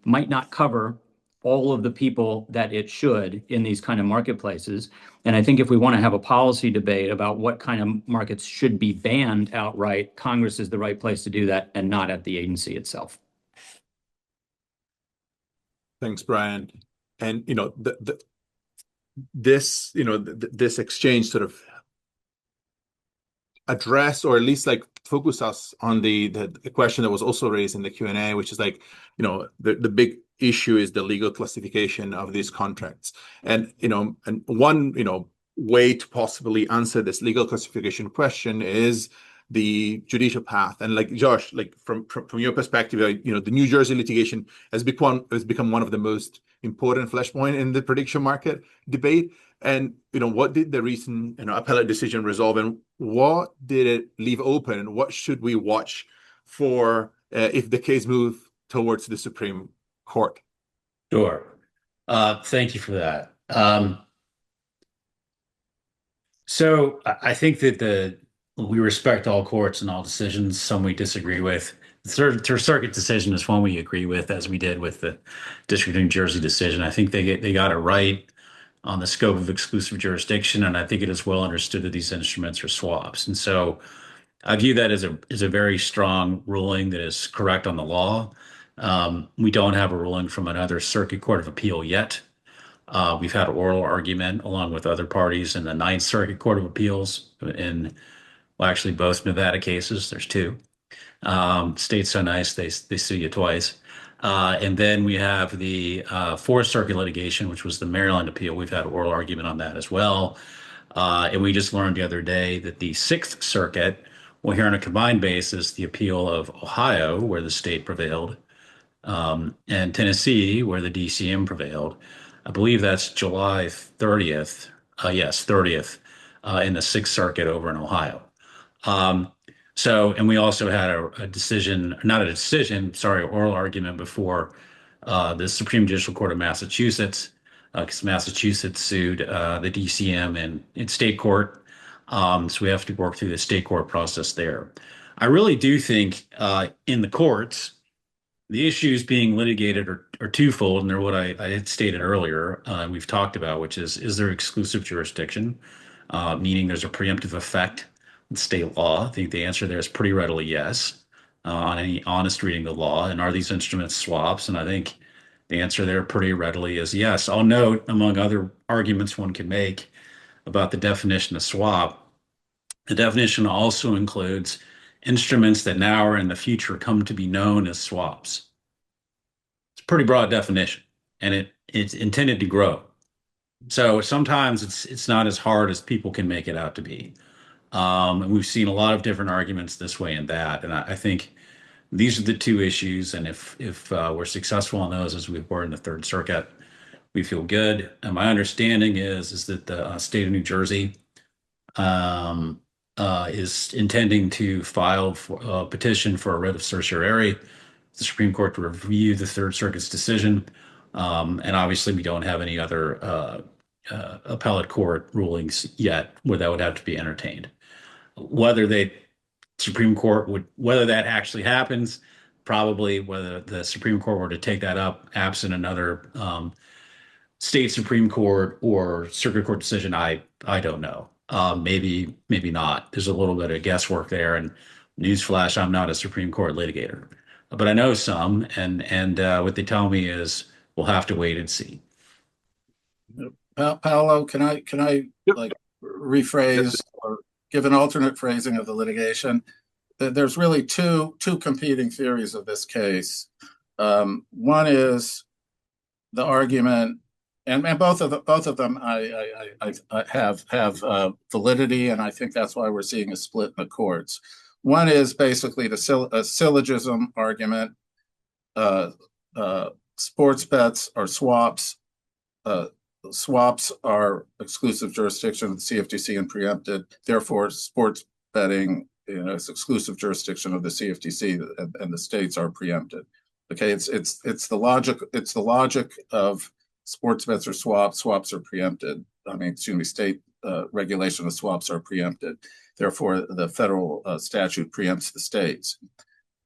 might not cover all of the people that it should in these kind of marketplaces. And I think if we want to have a policy debate about what kind of markets should be banned outright, Congress is the right place to do that and not at the agency itself. Thanks, Brian. And, this exchange sort of address, or at least like focus us on the question that was also raised in the Q&A, which is like, the big issue is the legal classification of these contracts. And, and one, way to possibly answer this legal classification question is the judicial path. And like Josh, like from your perspective, the New Jersey litigation has become one of the most important flashpoint in the prediction market debate. And what did the recent appellate decision resolve, and what did it leave open, and what should we watch for if the case moves towards the Supreme Court? Sure. Thank you for that. So I think that we respect all courts and all decisions. Some we disagree with. The Third Circuit decision is one we agree with, as we did with the District of New Jersey decision. I think they got it right on the scope of exclusive jurisdiction, and I think it is well understood that these instruments are swaps. And so I view that as a very strong ruling that is correct on the law. We don't have a ruling from another circuit court of appeal yet. We've had an oral argument along with other parties in the Ninth Circuit Court of Appeals in, well, actually both Nevada cases. There's two. State's so nice, they sue you twice. And then we have the Fourth Circuit litigation, which was the Maryland appeal. We've had oral argument on that as well. And we just learned the other day that the Sixth Circuit will hear on a combined basis the appeal of Ohio, where the state prevailed, and Tennessee, where the DCM prevailed. I believe that's July 30th. Yes, 30th, in the Sixth Circuit over in Ohio. And we also had a decision, not a decision, sorry, oral argument before the Supreme Judicial Court of Massachusetts, because Massachusetts sued the DCM in state court. So we have to work through the state court process there. I really do think in the courts, the issues being litigated are twofold, and they're what I had stated earlier, and we've talked about, which is there exclusive jurisdiction, meaning there's a preemptive effect in state law? I think the answer there is pretty readily yes, on any honest reading of the law. And are these instruments swaps? And I think the answer there pretty readily is yes. I'll note, among other arguments one can make about the definition of swap, the definition also includes instruments that now or in the future come to be known as swaps. It's a pretty broad definition, and it's intended to grow. So sometimes it's not as hard as people can make it out to be. And we've seen a lot of different arguments this way and that. And I think these are the two issues. And if we're successful on those, as we were in the Third Circuit, we feel good. And my understanding is that the state of New Jersey is intending to file a petition for a writ of certiorari, the Supreme Court to review the Third Circuit's decision. And obviously, we don't have any other appellate court rulings yet where that would have to be entertained. Whether that actually happens, probably whether the Supreme Court were to take that up, absent another state Supreme Court or circuit court decision, I don't know. Maybe not. There's a little bit of guesswork there. And newsflash, I'm not a Supreme Court litigator, but I know some, and what they tell me is we'll have to wait and see. Paolo, can I Yep. like rephrase or give an alternate phrasing of the litigation? There's really two competing theories of this case. One is the argument, and both of them I have validity, and I think that's why we're seeing a split in the courts. One is basically a syllogism argument. Sports bets are swaps. Swaps are exclusive jurisdiction of the CFTC and preempted. Therefore, sports betting is exclusive jurisdiction of the CFTC, and the states are preempted. Okay, it's the logic. It's the logic of sports bets are swaps. Swaps are preempted. State regulation of swaps are preempted. Therefore, the federal statute preempts the states.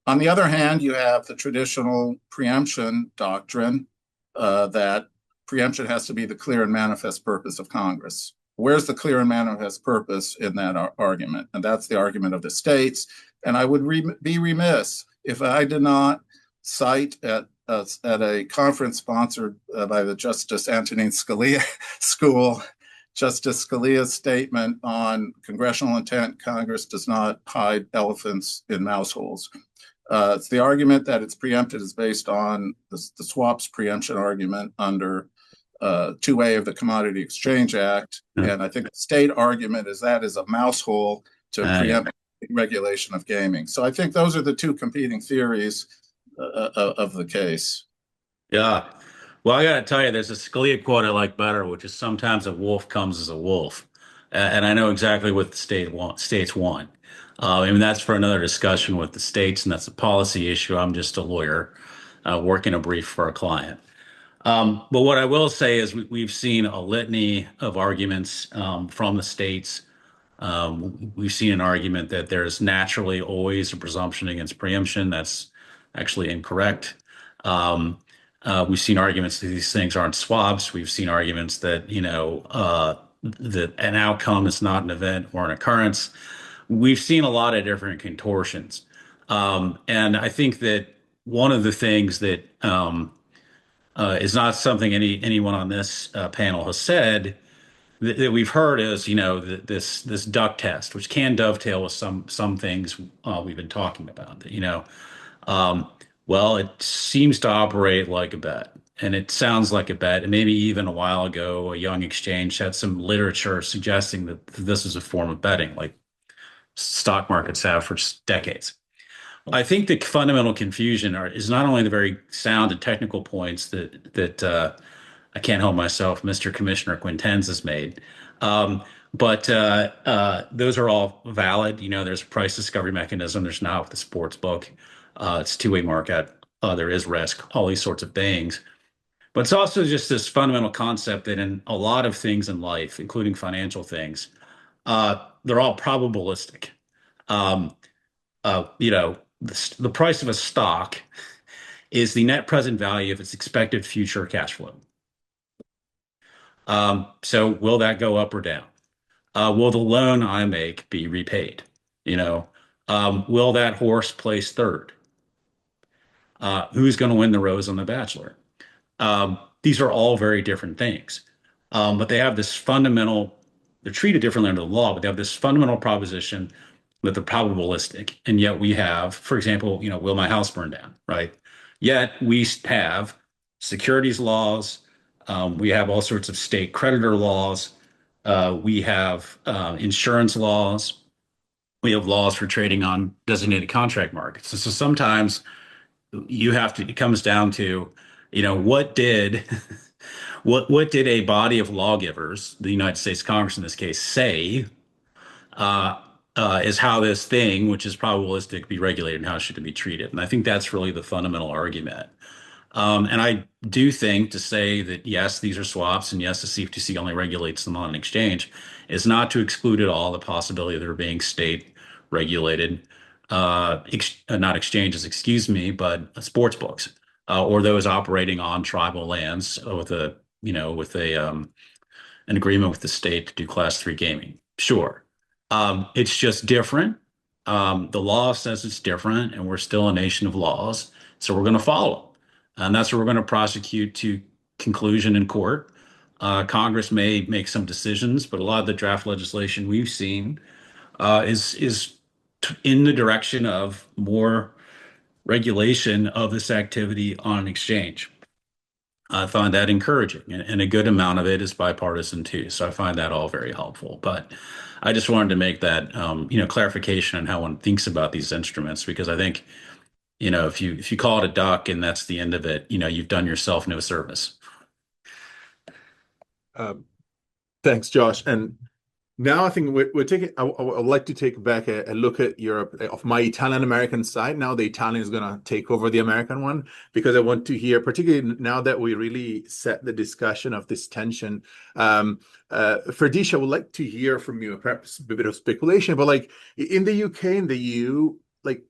On the other hand, you have the traditional preemption doctrine that preemption has to be the clear and manifest purpose of Congress. Where's the clear and manifest purpose in that argument? And that's the argument of the states. And I would be remiss if I did not cite at a conference sponsored by the Justice Antonin Scalia School, Justice Scalia's statement on congressional intent: Congress does not hide elephants in mouse holes. It's the argument that it's preempted is based on the swaps preemption argument under 2A of the Commodity Exchange Act. And I think the state argument is that is a mouse hole to preempt regulation of gaming. So I think those are the two competing theories of the case. Yeah. Well, I got to tell you, there's a Scalia quote I like better, which is sometimes a wolf comes as a wolf. And I know exactly what the states want. That's for another discussion with the states, and that's a policy issue. I'm just a lawyer working a brief for a client. But what I will say is we've seen a litany of arguments from the states. We've seen an argument that there's naturally always a presumption against preemption. That's actually incorrect. We've seen arguments that these things aren't swaps. We've seen arguments that, that an outcome is not an event or an occurrence. We've seen a lot of different contortions. And I think that one of the things that is not something anyone on this panel has said that we've heard is, this duck test, which can dovetail with some things we've been talking about. Well, it seems to operate like a bet, and it sounds like a bet. And maybe even a while ago, a young exchange had some literature suggesting that this is a form of betting, like stock markets have for decades. I think the fundamental confusion is not only the very sound and technical points that I can't help myself, Mr. Commissioner Quintens has made, um, but those are all valid. You know, there's a price discovery mechanism. There's not with the sports book. It's a two-way market. There is risk, all these sorts of things. But it's also just this fundamental concept that in a lot of things in life, including financial things, they're all probabilistic. Um, the price of a stock is the net present value of its expected future cash flow. So will that go up or down? Will the loan I make be repaid? Will that horse place third? Who's going to win the rose on The Bachelor? These are all very different things, but they have this fundamental. They're treated differently under the law, but they have this fundamental proposition that they're probabilistic, and yet we have, for example, will my house burn down, right? Yet we have securities laws, we have all sorts of state creditor laws, we have insurance laws, we have laws for trading on designated contract markets. So sometimes it comes down to, what did what did a body of lawgivers, the United States Congress in this case, say is how this thing, which is probabilistic, be regulated and how should it be treated. And I think that's really the fundamental argument. And I do think to say that, yes, these are swaps, and yes, the CFTC only regulates them on an exchange, is not to exclude at all the possibility of there being state regulated, not exchanges, excuse me, but sports books, or those operating on tribal lands with an agreement with the state to do Class 3 gaming. Sure. It's just different. The law says it's different, and we're still a nation of laws, so we're going to follow. And that's what we're going to prosecute to conclusion in court. Congress may make some decisions, but a lot of the draft legislation we've seen is in the direction of more regulation of this activity on an exchange. I find that encouraging, and a good amount of it is bipartisan too. So I find that all very helpful. But I just wanted to make that clarification on how one thinks about these instruments, because I think if you call it a duck and that's the end of it, you've done yourself no service. Thanks, Josh. And now I think we're taking. I would like to take back a look at Europe of my Italian American side. Now the Italian is going to take over the American one, because I want to hear, particularly now that we really set the discussion of this tension. Ferdisha, I would like to hear from you, perhaps a bit of speculation, but like in the UK and the EU, like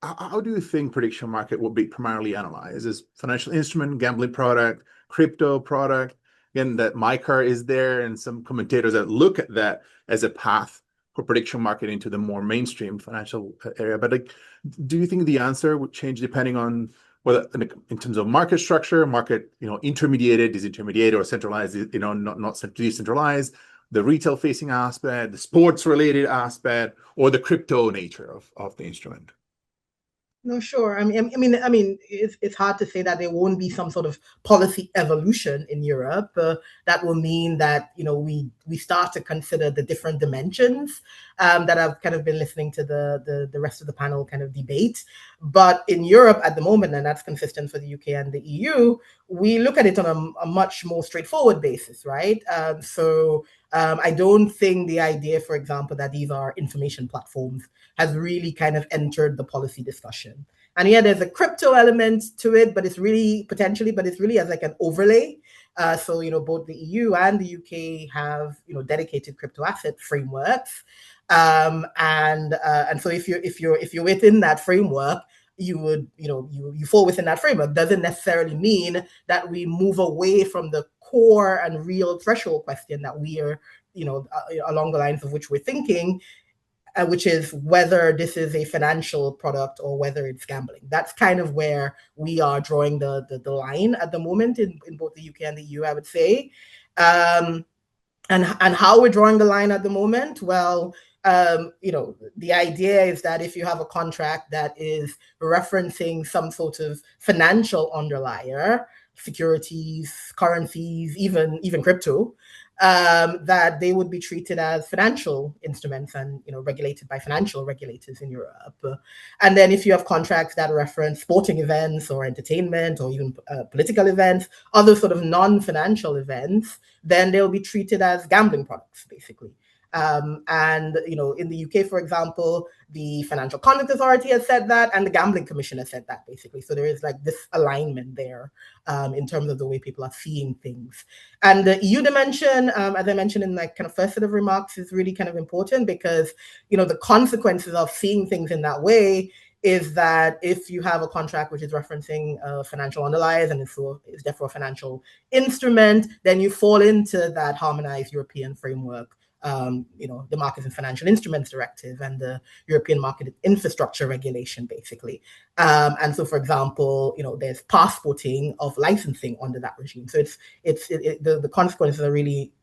how do you think prediction market will be primarily analyzed? Is financial instrument, gambling product, crypto product? Again, that MICAR is there, and some commentators that look at that as a path for prediction market into the more mainstream financial area. But like, do you think the answer would change depending on whether, in terms of market structure, market, intermediated, disintermediated, or centralized, not decentralized, the retail-facing aspect, the sports-related aspect, or the crypto nature of the instrument? No, sure. I mean, it's hard to say that there won't be some sort of policy evolution in Europe that will mean that we start to consider the different dimensions that I've kind of been listening to the rest of the panel kind of debate. But in Europe at the moment, and that's consistent for the UK and the EU, we look at it on a much more straightforward basis, right? I don't think the idea, for example, that these are information platforms has really kind of entered the policy discussion. And yeah, there's a crypto element to it, but it's really as like an overlay. So both the EU and the UK have dedicated crypto asset frameworks, and so if you're within that framework, you would you fall within that framework. Doesn't necessarily mean that we move away from the core and real threshold question that we are along the lines of which we're thinking, which is whether this is a financial product or whether it's gambling. That's kind of where we are drawing the line at the moment in both the UK and the EU, I would say. And how we're drawing the line at the moment, well, the idea is that if you have a contract that is referencing some sort of financial underlier, securities, currencies, even crypto, that they would be treated as financial instruments and regulated by financial regulators in Europe. And then if you have contracts that reference sporting events or entertainment or even political events, other sort of non-financial events, then they'll be treated as gambling products, basically. And in the UK, for example, the Financial Conduct Authority has said that, and the Gambling Commission has said that, basically. So there is like this alignment there in terms of the way people are seeing things. And the EU dimension, as I mentioned in my kind of first set of remarks, is really kind of important because the consequences of seeing things in that way is that if you have a contract which is referencing financial underliers and is therefore a financial instrument, then you fall into that harmonized European framework. The Markets and Financial Instruments Directive and the European Market Infrastructure Regulation, basically. And so, for example, there's passporting of licensing under that regime. So the consequences are really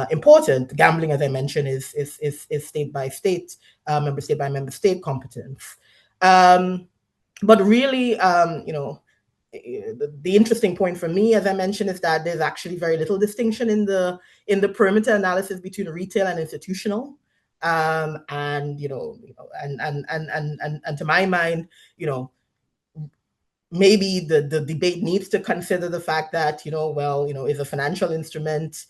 important. Gambling, as I mentioned, is state by state, member state by member state competence. But really, the interesting point for me, as I mentioned, is that there's actually very little distinction in the perimeter analysis between retail and institutional. And to my mind, maybe the debate needs to consider the fact that is a financial instrument,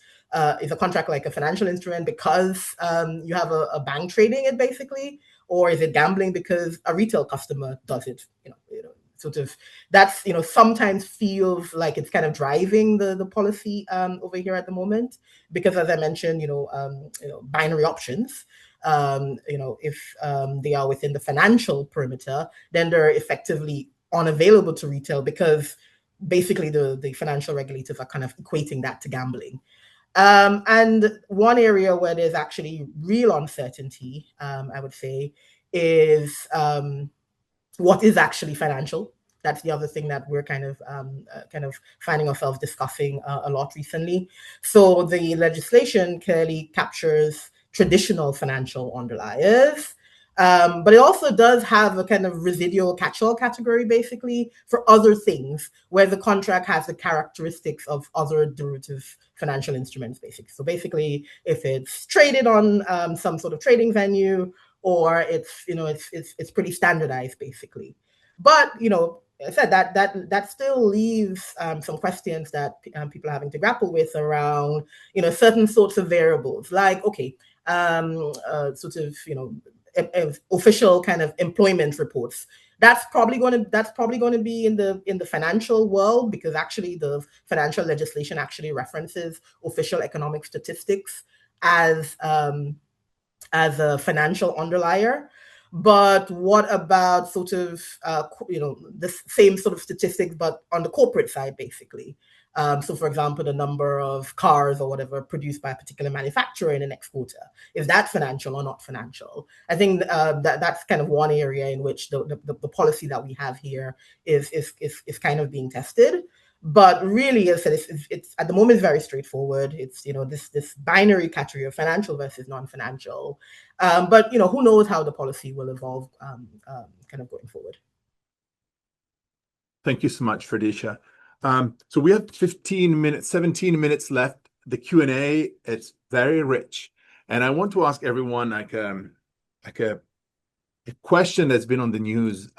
is a contract like a financial instrument because you have a bank trading it, basically, or is it gambling because a retail customer does it? Sort of that's sometimes feels like it's kind of driving the policy over here at the moment, because as I mentioned, binary options, if they are within the financial perimeter, then they're effectively unavailable to retail because basically the financial regulators are kind of equating that to gambling. And one area where there's actually real uncertainty, I would say, is what is actually financial. That's the other thing that we're kind of finding ourselves discussing a lot recently. So the legislation clearly captures traditional financial underliers, but it also does have a kind of residual catch-all category, basically, for other things where the contract has the characteristics of other derivative financial instruments, basically. So basically, if it's traded on some sort of trading venue, or it's pretty standardized, basically. But I said that still leaves some questions that people are having to grapple with around certain sorts of variables, like official kind of employment reports. That's probably going to be in the financial world, because actually the financial legislation actually references official economic statistics as a financial underlier. But what about sort of the same sort of statistics but on the corporate side, basically? So for example, the number of cars or whatever produced by a particular manufacturer in the next quarter, is that financial or not financial? I think that's kind of one area in which the policy that we have here is kind of being tested. But really, as I said, it's at the moment very straightforward. It's this binary category of financial versus non-financial. But who knows how the policy will evolve kind of going forward. Thank you so much, Ferdisha. So we have 17 minutes left. The Q&A, it's very rich, and I want to ask everyone like a question that's been on the news.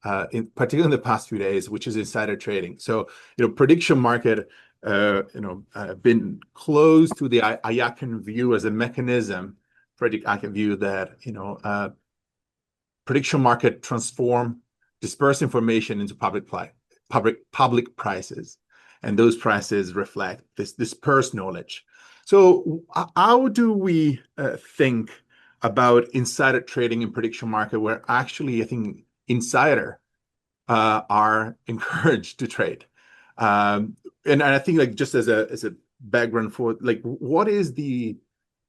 Particularly in the past few days, which is insider trading. So, prediction market, been close to the Ayakan view as a mechanism. Frederick Ayakan view that, prediction market disperse information into public prices, and those prices reflect this dispersed knowledge. So, how do we think about insider trading in prediction market, where actually, I think, insider are encouraged to trade, and I think, like, just as a background for, like, what is the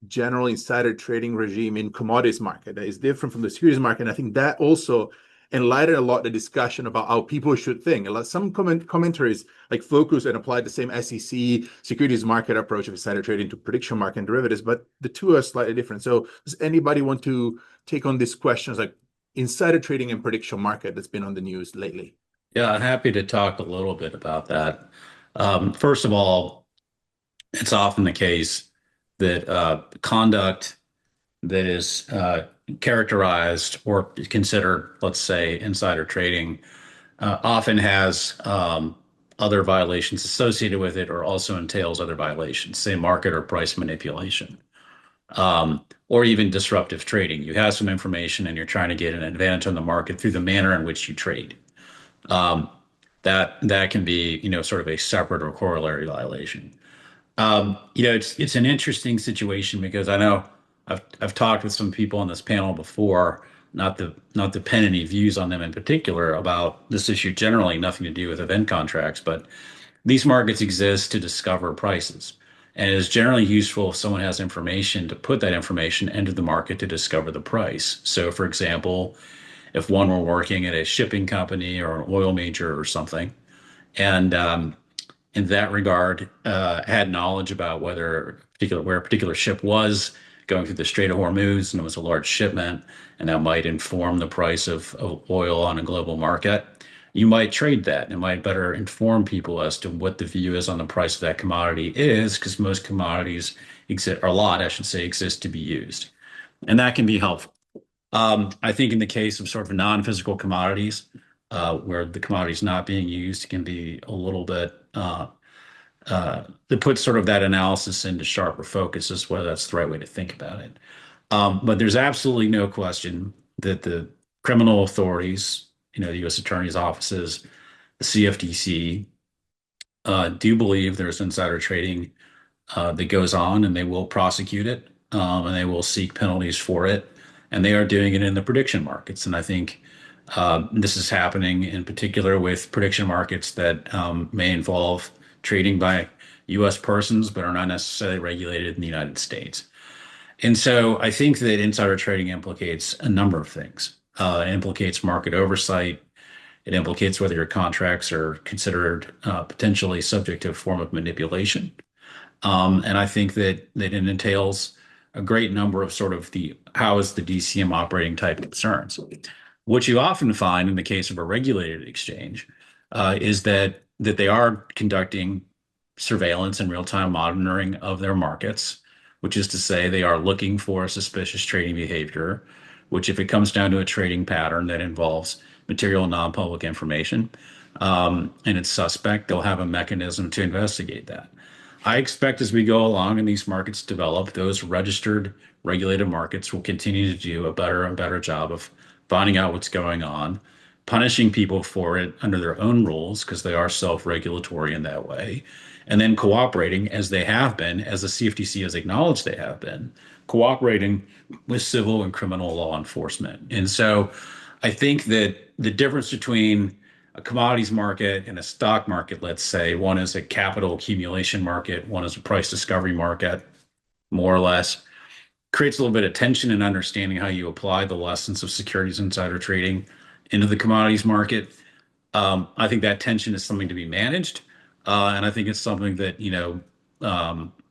general insider trading regime in commodities market that is different from the securities market? And I think that also enlightened a lot the discussion about how people should think. Some commentaries like focus and apply the same SEC securities market approach of insider trading to prediction market and derivatives, but the two are slightly different. So does anybody want to take on these questions like insider trading and prediction market that's been on the news lately? Yeah, I'm happy to talk a little bit about that. First of all, it's often the case that conduct that is characterized or considered, let's say, insider trading, often has other violations associated with it, or also entails other violations, say market or price manipulation, or even disruptive trading. You have some information and you're trying to get an advantage on the market through the manner in which you trade. That can be, sort of a separate or corollary violation. It's an interesting situation because I know I've talked with some people on this panel before, not to pen any views on them in particular about this issue generally, nothing to do with event contracts, but these markets exist to discover prices. And it is generally useful if someone has information to put that information into the market to discover the price. So, for example, if one were working at a shipping company or an oil major or something, and in that regard, had knowledge about where a particular ship was going through the Strait of Hormuz, and it was a large shipment, and that might inform the price of oil on a global market. You might trade that. It might better inform people as to what the view is on the price of that commodity is, because most commodities exist, or a lot, I should say, exist to be used. And that can be helpful. I think in the case of sort of non-physical commodities, where the commodity is not being used, can be a little bit to put sort of that analysis into sharper focus as whether that's the right way to think about it. But there's absolutely no question that the criminal authorities, the U.S. attorney's offices, the CFTC, do believe there's insider trading that goes on, and they will prosecute it, and they will seek penalties for it, and they are doing it in the prediction markets. And I think this is happening in particular with prediction markets that may involve trading by U.S. persons, but are not necessarily regulated in the United States. And so I think that insider trading implicates a number of things. It implicates market oversight. It implicates whether your contracts are considered potentially subject to a form of manipulation. And I think that it entails a great number of sort of how is the DCM operating type concerns. What you often find in the case of a regulated exchange is that they are conducting surveillance and real-time monitoring of their markets, which is to say they are looking for suspicious trading behavior, which if it comes down to a trading pattern that involves material non-public information and it's suspect, they'll have a mechanism to investigate that. I expect as we go along and these markets develop, those registered regulated markets will continue to do a better and better job of finding out what's going on, punishing people for it under their own rules because they are self-regulatory in that way, and then cooperating as they have been, as the CFTC has acknowledged they have been, cooperating with civil and criminal law enforcement. And so I think that the difference between a commodities market and a stock market, let's say, one is a capital accumulation market, one is a price discovery market, more or less, creates a little bit of tension in understanding how you apply the lessons of securities insider trading into the commodities market. I think that tension is something to be managed. And I think it's something that,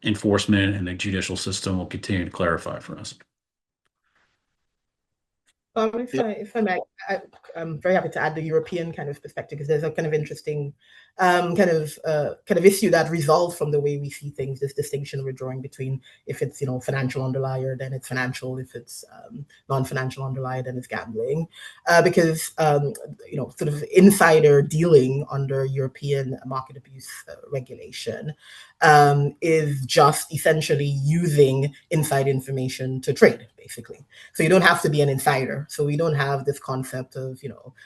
enforcement and the judicial system will continue to clarify for us. If I may, I'm very happy to add the European kind of perspective, because there's a kind of interesting kind of issue that resolves from the way we see things. This distinction we're drawing between if it's financial underlier, then it's financial. If it's non-financial underlier, then it's gambling. Because sort of insider dealing under European market abuse regulation is just essentially using inside information to trade, basically. So you don't have to be an insider. So we don't have this concept of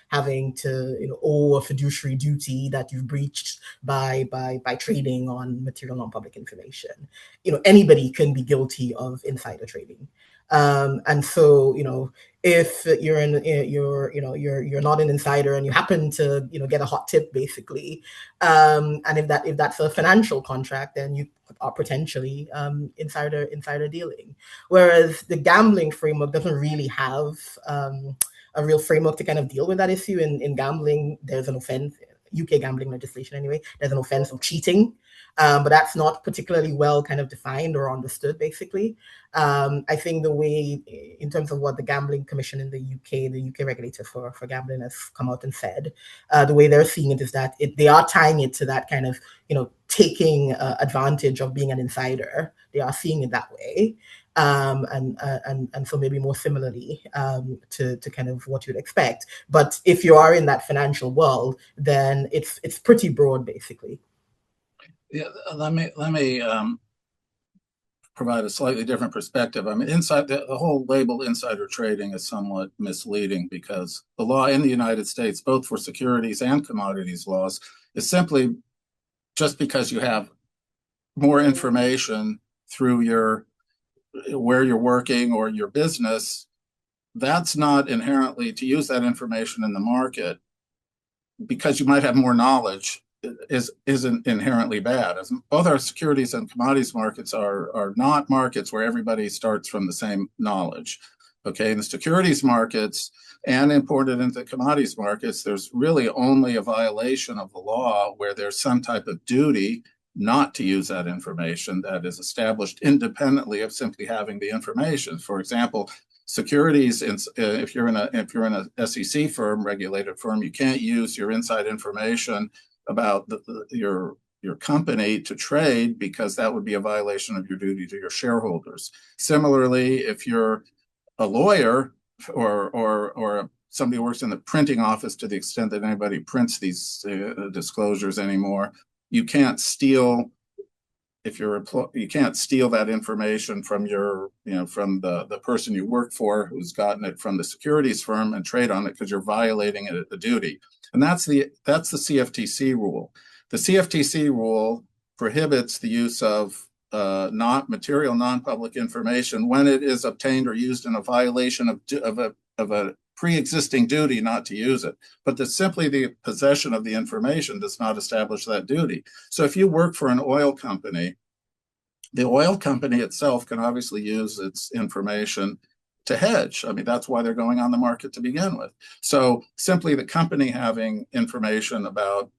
having to owe a fiduciary duty that you've breached by trading on material non-public information. Anybody can be guilty of insider trading. And so, if you're not an insider and you happen to, get a hot tip, basically, and if that's a financial contract, then you are potentially insider dealing. Whereas the gambling framework doesn't really have a real framework to kind of deal with that issue. In gambling, there's an offense, UK gambling legislation anyway, there's an offense of cheating, but that's not particularly well kind of defined or understood, basically. I think the way, in terms of what the Gambling Commission in the UK regulator for gambling has come out and said, the way they're seeing it is that they are tying it to that kind of, taking advantage of being an insider. They are seeing it that way. And so maybe more similarly to kind of what you'd expect. But if you are in that financial world, then it's pretty broad, basically. Yeah, let me provide a slightly different perspective. I mean, the whole label insider trading is somewhat misleading, because the law in the United States, both for securities and commodities laws, is simply just because you have more information through where you're working or your business, that's not inherently, to use that information in the market because you might have more knowledge, isn't inherently bad. As both our securities and commodities markets are not markets where everybody starts from the same knowledge. Okay, in the securities markets and imported into commodities markets, there's really only a violation of the law where there's some type of duty not to use that information that is established independently of simply having the information. For example, securities, if you're in a SEC firm, regulated firm, you can't use your inside information about your company to trade, because that would be a violation of your duty to your shareholders. Similarly, if you're a lawyer or somebody who works in the printing office, to the extent that anybody prints these disclosures anymore, you can't steal you can't steal that information from from the person you work for who's gotten it from the securities firm and trade on it, because you're violating a duty. And that's the CFTC rule. The CFTC rule prohibits the use of material non-public information when it is obtained or used in a violation of a pre-existing duty not to use it. But simply the possession of the information does not establish that duty. So if you work for an oil company, the oil company itself can obviously use its information to hedge. I mean, that's why they're going on the market to begin with. So simply the company having information about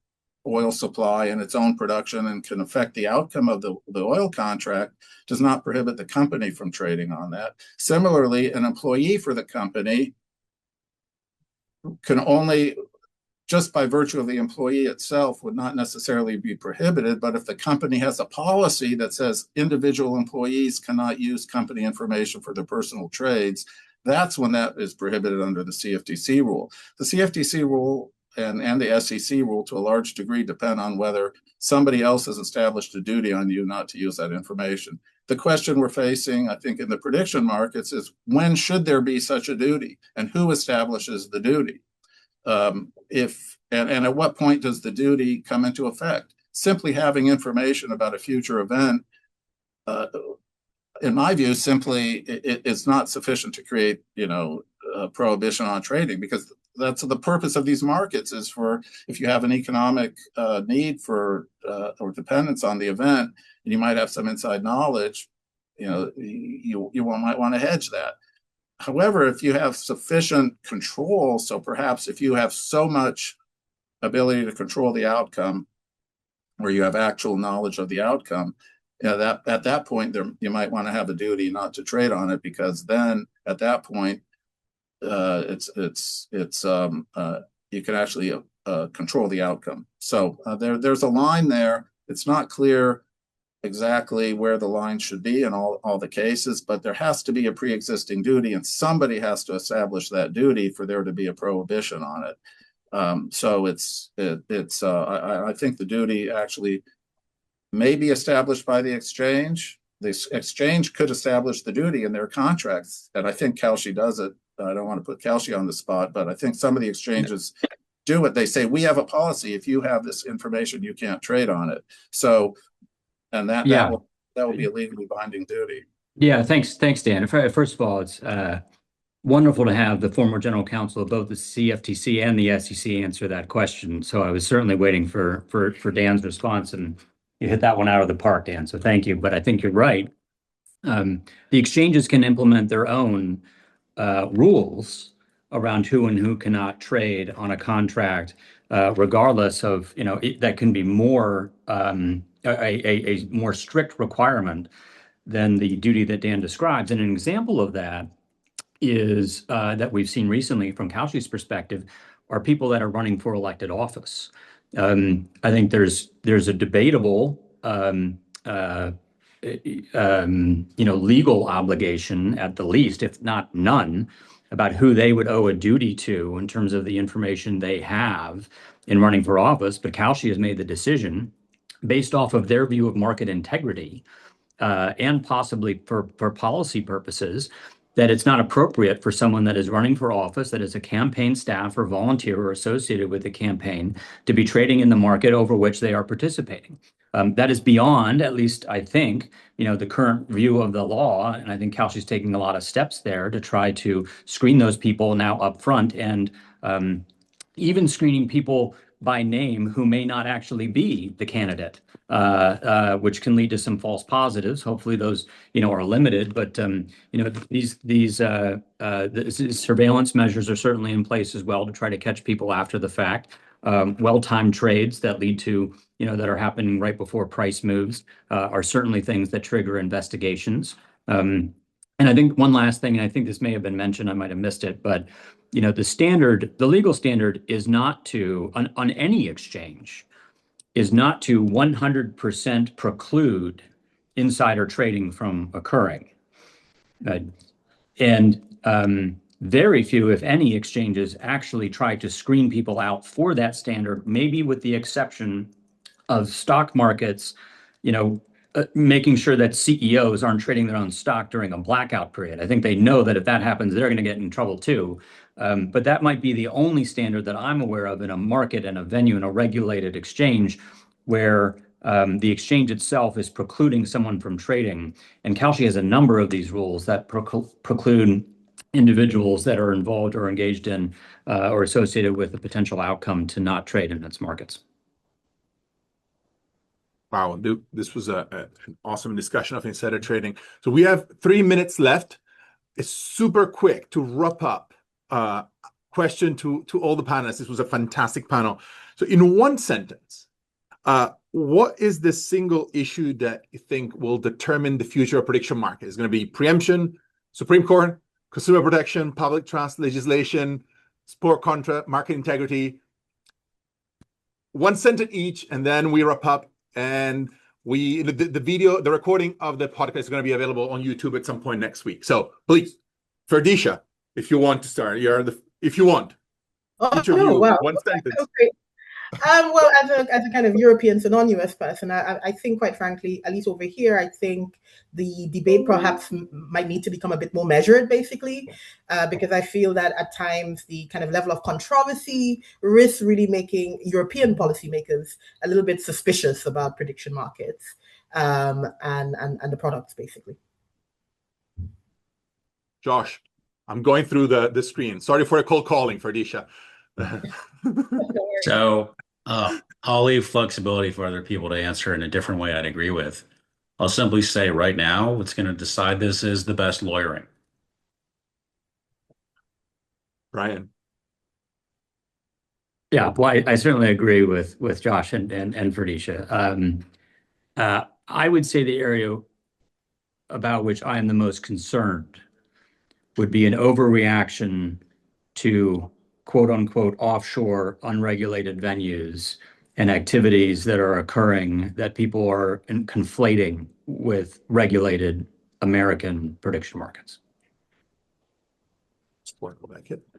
oil supply and its own production and can affect the outcome of the oil contract does not prohibit the company from trading on that. Similarly, an employee for the company can only, just by virtue of the employee itself, would not necessarily be prohibited. But if the company has a policy that says individual employees cannot use company information for their personal trades, that's when that is prohibited under the CFTC rule. The CFTC rule and the SEC rule, to a large degree, depend on whether somebody else has established a duty on you not to use that information. The question we're facing, I think, in the prediction markets is, when should there be such a duty, and who establishes the duty? And at what point does the duty come into effect? Simply having information about a future event, in my view, simply it's not sufficient to create, a prohibition on trading, because that's the purpose of these markets, is for, if you have an economic need for or dependence on the event, and you might have some inside knowledge, you might want to hedge that. However, if you have sufficient control, so perhaps if you have so much ability to control the outcome, or you have actual knowledge of the outcome, that at that point you might want to have a duty not to trade on it, because then at that point you can actually control the outcome. So there's a line there. It's not clear exactly where the line should be in all the cases, but there has to be a pre-existing duty, and somebody has to establish that duty for there to be a prohibition on it. So I think the duty actually may be established by the exchange. The exchange could establish the duty in their contracts, and I think Kalshi does it. I don't want to put Kalshi on the spot, but I think some of the exchanges do it. They say, we have a policy. If you have this information, you can't trade on it. So, and that will be a legally binding duty. Yeah, thanks, Dan. First of all, it's wonderful to have the former general counsel of both the CFTC and the SEC answer that question. So I was certainly waiting for Dan's response, and you hit that one out of the park, Dan. So thank you. But I think you're right. The exchanges can implement their own rules around who and who cannot trade on a contract, regardless of, that can be more a more strict requirement than the duty that Dan describes. And an example of that is that we've seen recently from Kalshi's perspective are people that are running for elected office. I think there's a debatable legal obligation at the least, if not none, about who they would owe a duty to in terms of the information they have in running for office. But Kalshi has made the decision based off of their view of market integrity and possibly for policy purposes, that it's not appropriate for someone that is running for office, that is a campaign staff or volunteer or associated with the campaign, to be trading in the market over which they are participating. That is beyond, at least I think, the current view of the law. And I think Kalshi's taking a lot of steps there to try to screen those people now up front, and even screening people by name who may not actually be the candidate, which can lead to some false positives. Hopefully those, are limited, but, these surveillance measures are certainly in place as well to try to catch people after the fact. Well-timed trades that lead to, that are happening right before price moves are certainly things that trigger investigations. And I think one last thing, and I think this may have been mentioned, I might have missed it, but the legal standard is not to, on any exchange, is not to 100% preclude insider trading from occurring. And very few, if any, exchanges actually try to screen people out for that standard, maybe with the exception of stock markets, making sure that CEOs aren't trading their own stock during a blackout period. I think they know that if that happens, they're going to get in trouble too. But that might be the only standard that I'm aware of in a market and a venue in a regulated exchange where the exchange itself is precluding someone from trading. And Kalshi has a number of these rules that preclude individuals that are involved or engaged in or associated with a potential outcome to not trade in its markets. Wow, this was an awesome discussion of insider trading. So we have 3 minutes left. It's super quick to wrap up. Question to all the panelists. This was a fantastic panel. So in one sentence, what is the single issue that you think will determine the future of prediction market? Is it going to be preemption, Supreme Court, consumer protection, public trust legislation, sport contract, market integrity? One sentence each, and then we wrap up. And the recording of the podcast is going to be available on YouTube at some point next week. So please, Ferdisha, if you want to start, if you want. Each of you, wow. one sentence. Okay. Well, as a kind of European, so non-US person, I think, quite frankly, at least over here, I think the debate perhaps might need to become a bit more measured, basically, because I feel that at times the kind of level of controversy risks really making European policymakers a little bit suspicious about prediction markets and the products, basically. Josh, I'm going through the screen. Sorry for a cold calling, Ferdisha. So I'll leave flexibility for other people to answer in a different way I'd agree with. I'll simply say right now, what's going to decide this is the best lawyering. Brian. Yeah, well, I certainly agree with Josh and Ferdisha. I would say the area about which I am the most concerned would be an overreaction to quote unquote offshore unregulated venues and activities that are occurring that people are conflating with regulated American prediction markets.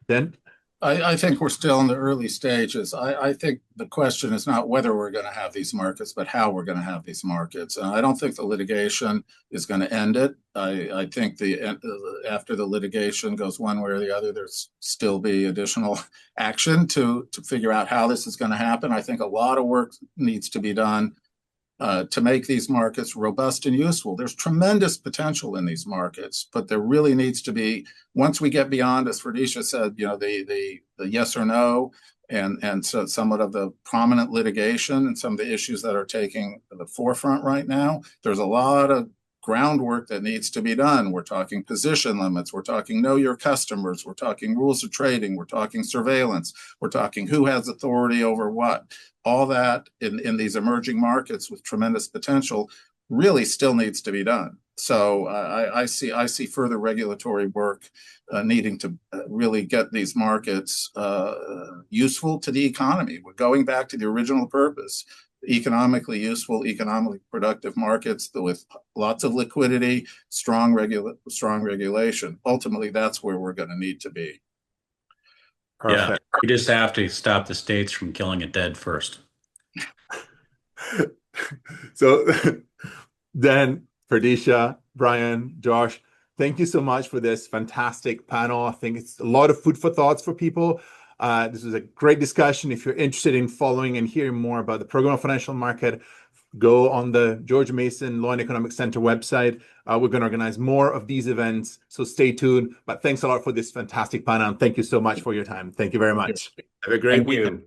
Then I think we're still in the early stages. I think the question is not whether we're going to have these markets, but how we're going to have these markets. And I don't think the litigation is going to end it. I think after the litigation goes one way or the other, there's still be additional action to figure out how this is going to happen. I think a lot of work needs to be done to make these markets robust and useful. There's tremendous potential in these markets, but there really needs to be, once we get beyond, as Ferdisha said, the yes or no, and so somewhat of the prominent litigation and some of the issues that are taking the forefront right now, there's a lot of groundwork that needs to be done. We're talking position limits. We're talking know your customers. We're talking rules of trading. We're talking surveillance. We're talking who has authority over what. All that in these emerging markets with tremendous potential really still needs to be done. So I see further regulatory work needing to really get these markets useful to the economy. We're going back to the original purpose: economically useful, economically productive markets with lots of liquidity, strong regulation. Ultimately, that's where we're going to need to be. Perfect. Yeah, we just have to stop the states from killing it dead first. So then, Ferdisha, Brian, Josh, thank you so much for this fantastic panel. I think it's a lot of food for thoughts for people. This was a great discussion. If you're interested in following and hearing more about the Program of Financial Market, go on the George Mason Law and Economic Center website. We're going to organize more of these events, so stay tuned. But thanks a lot for this fantastic panel, and thank you so much for your time. Thank you very much. Have a great weekend.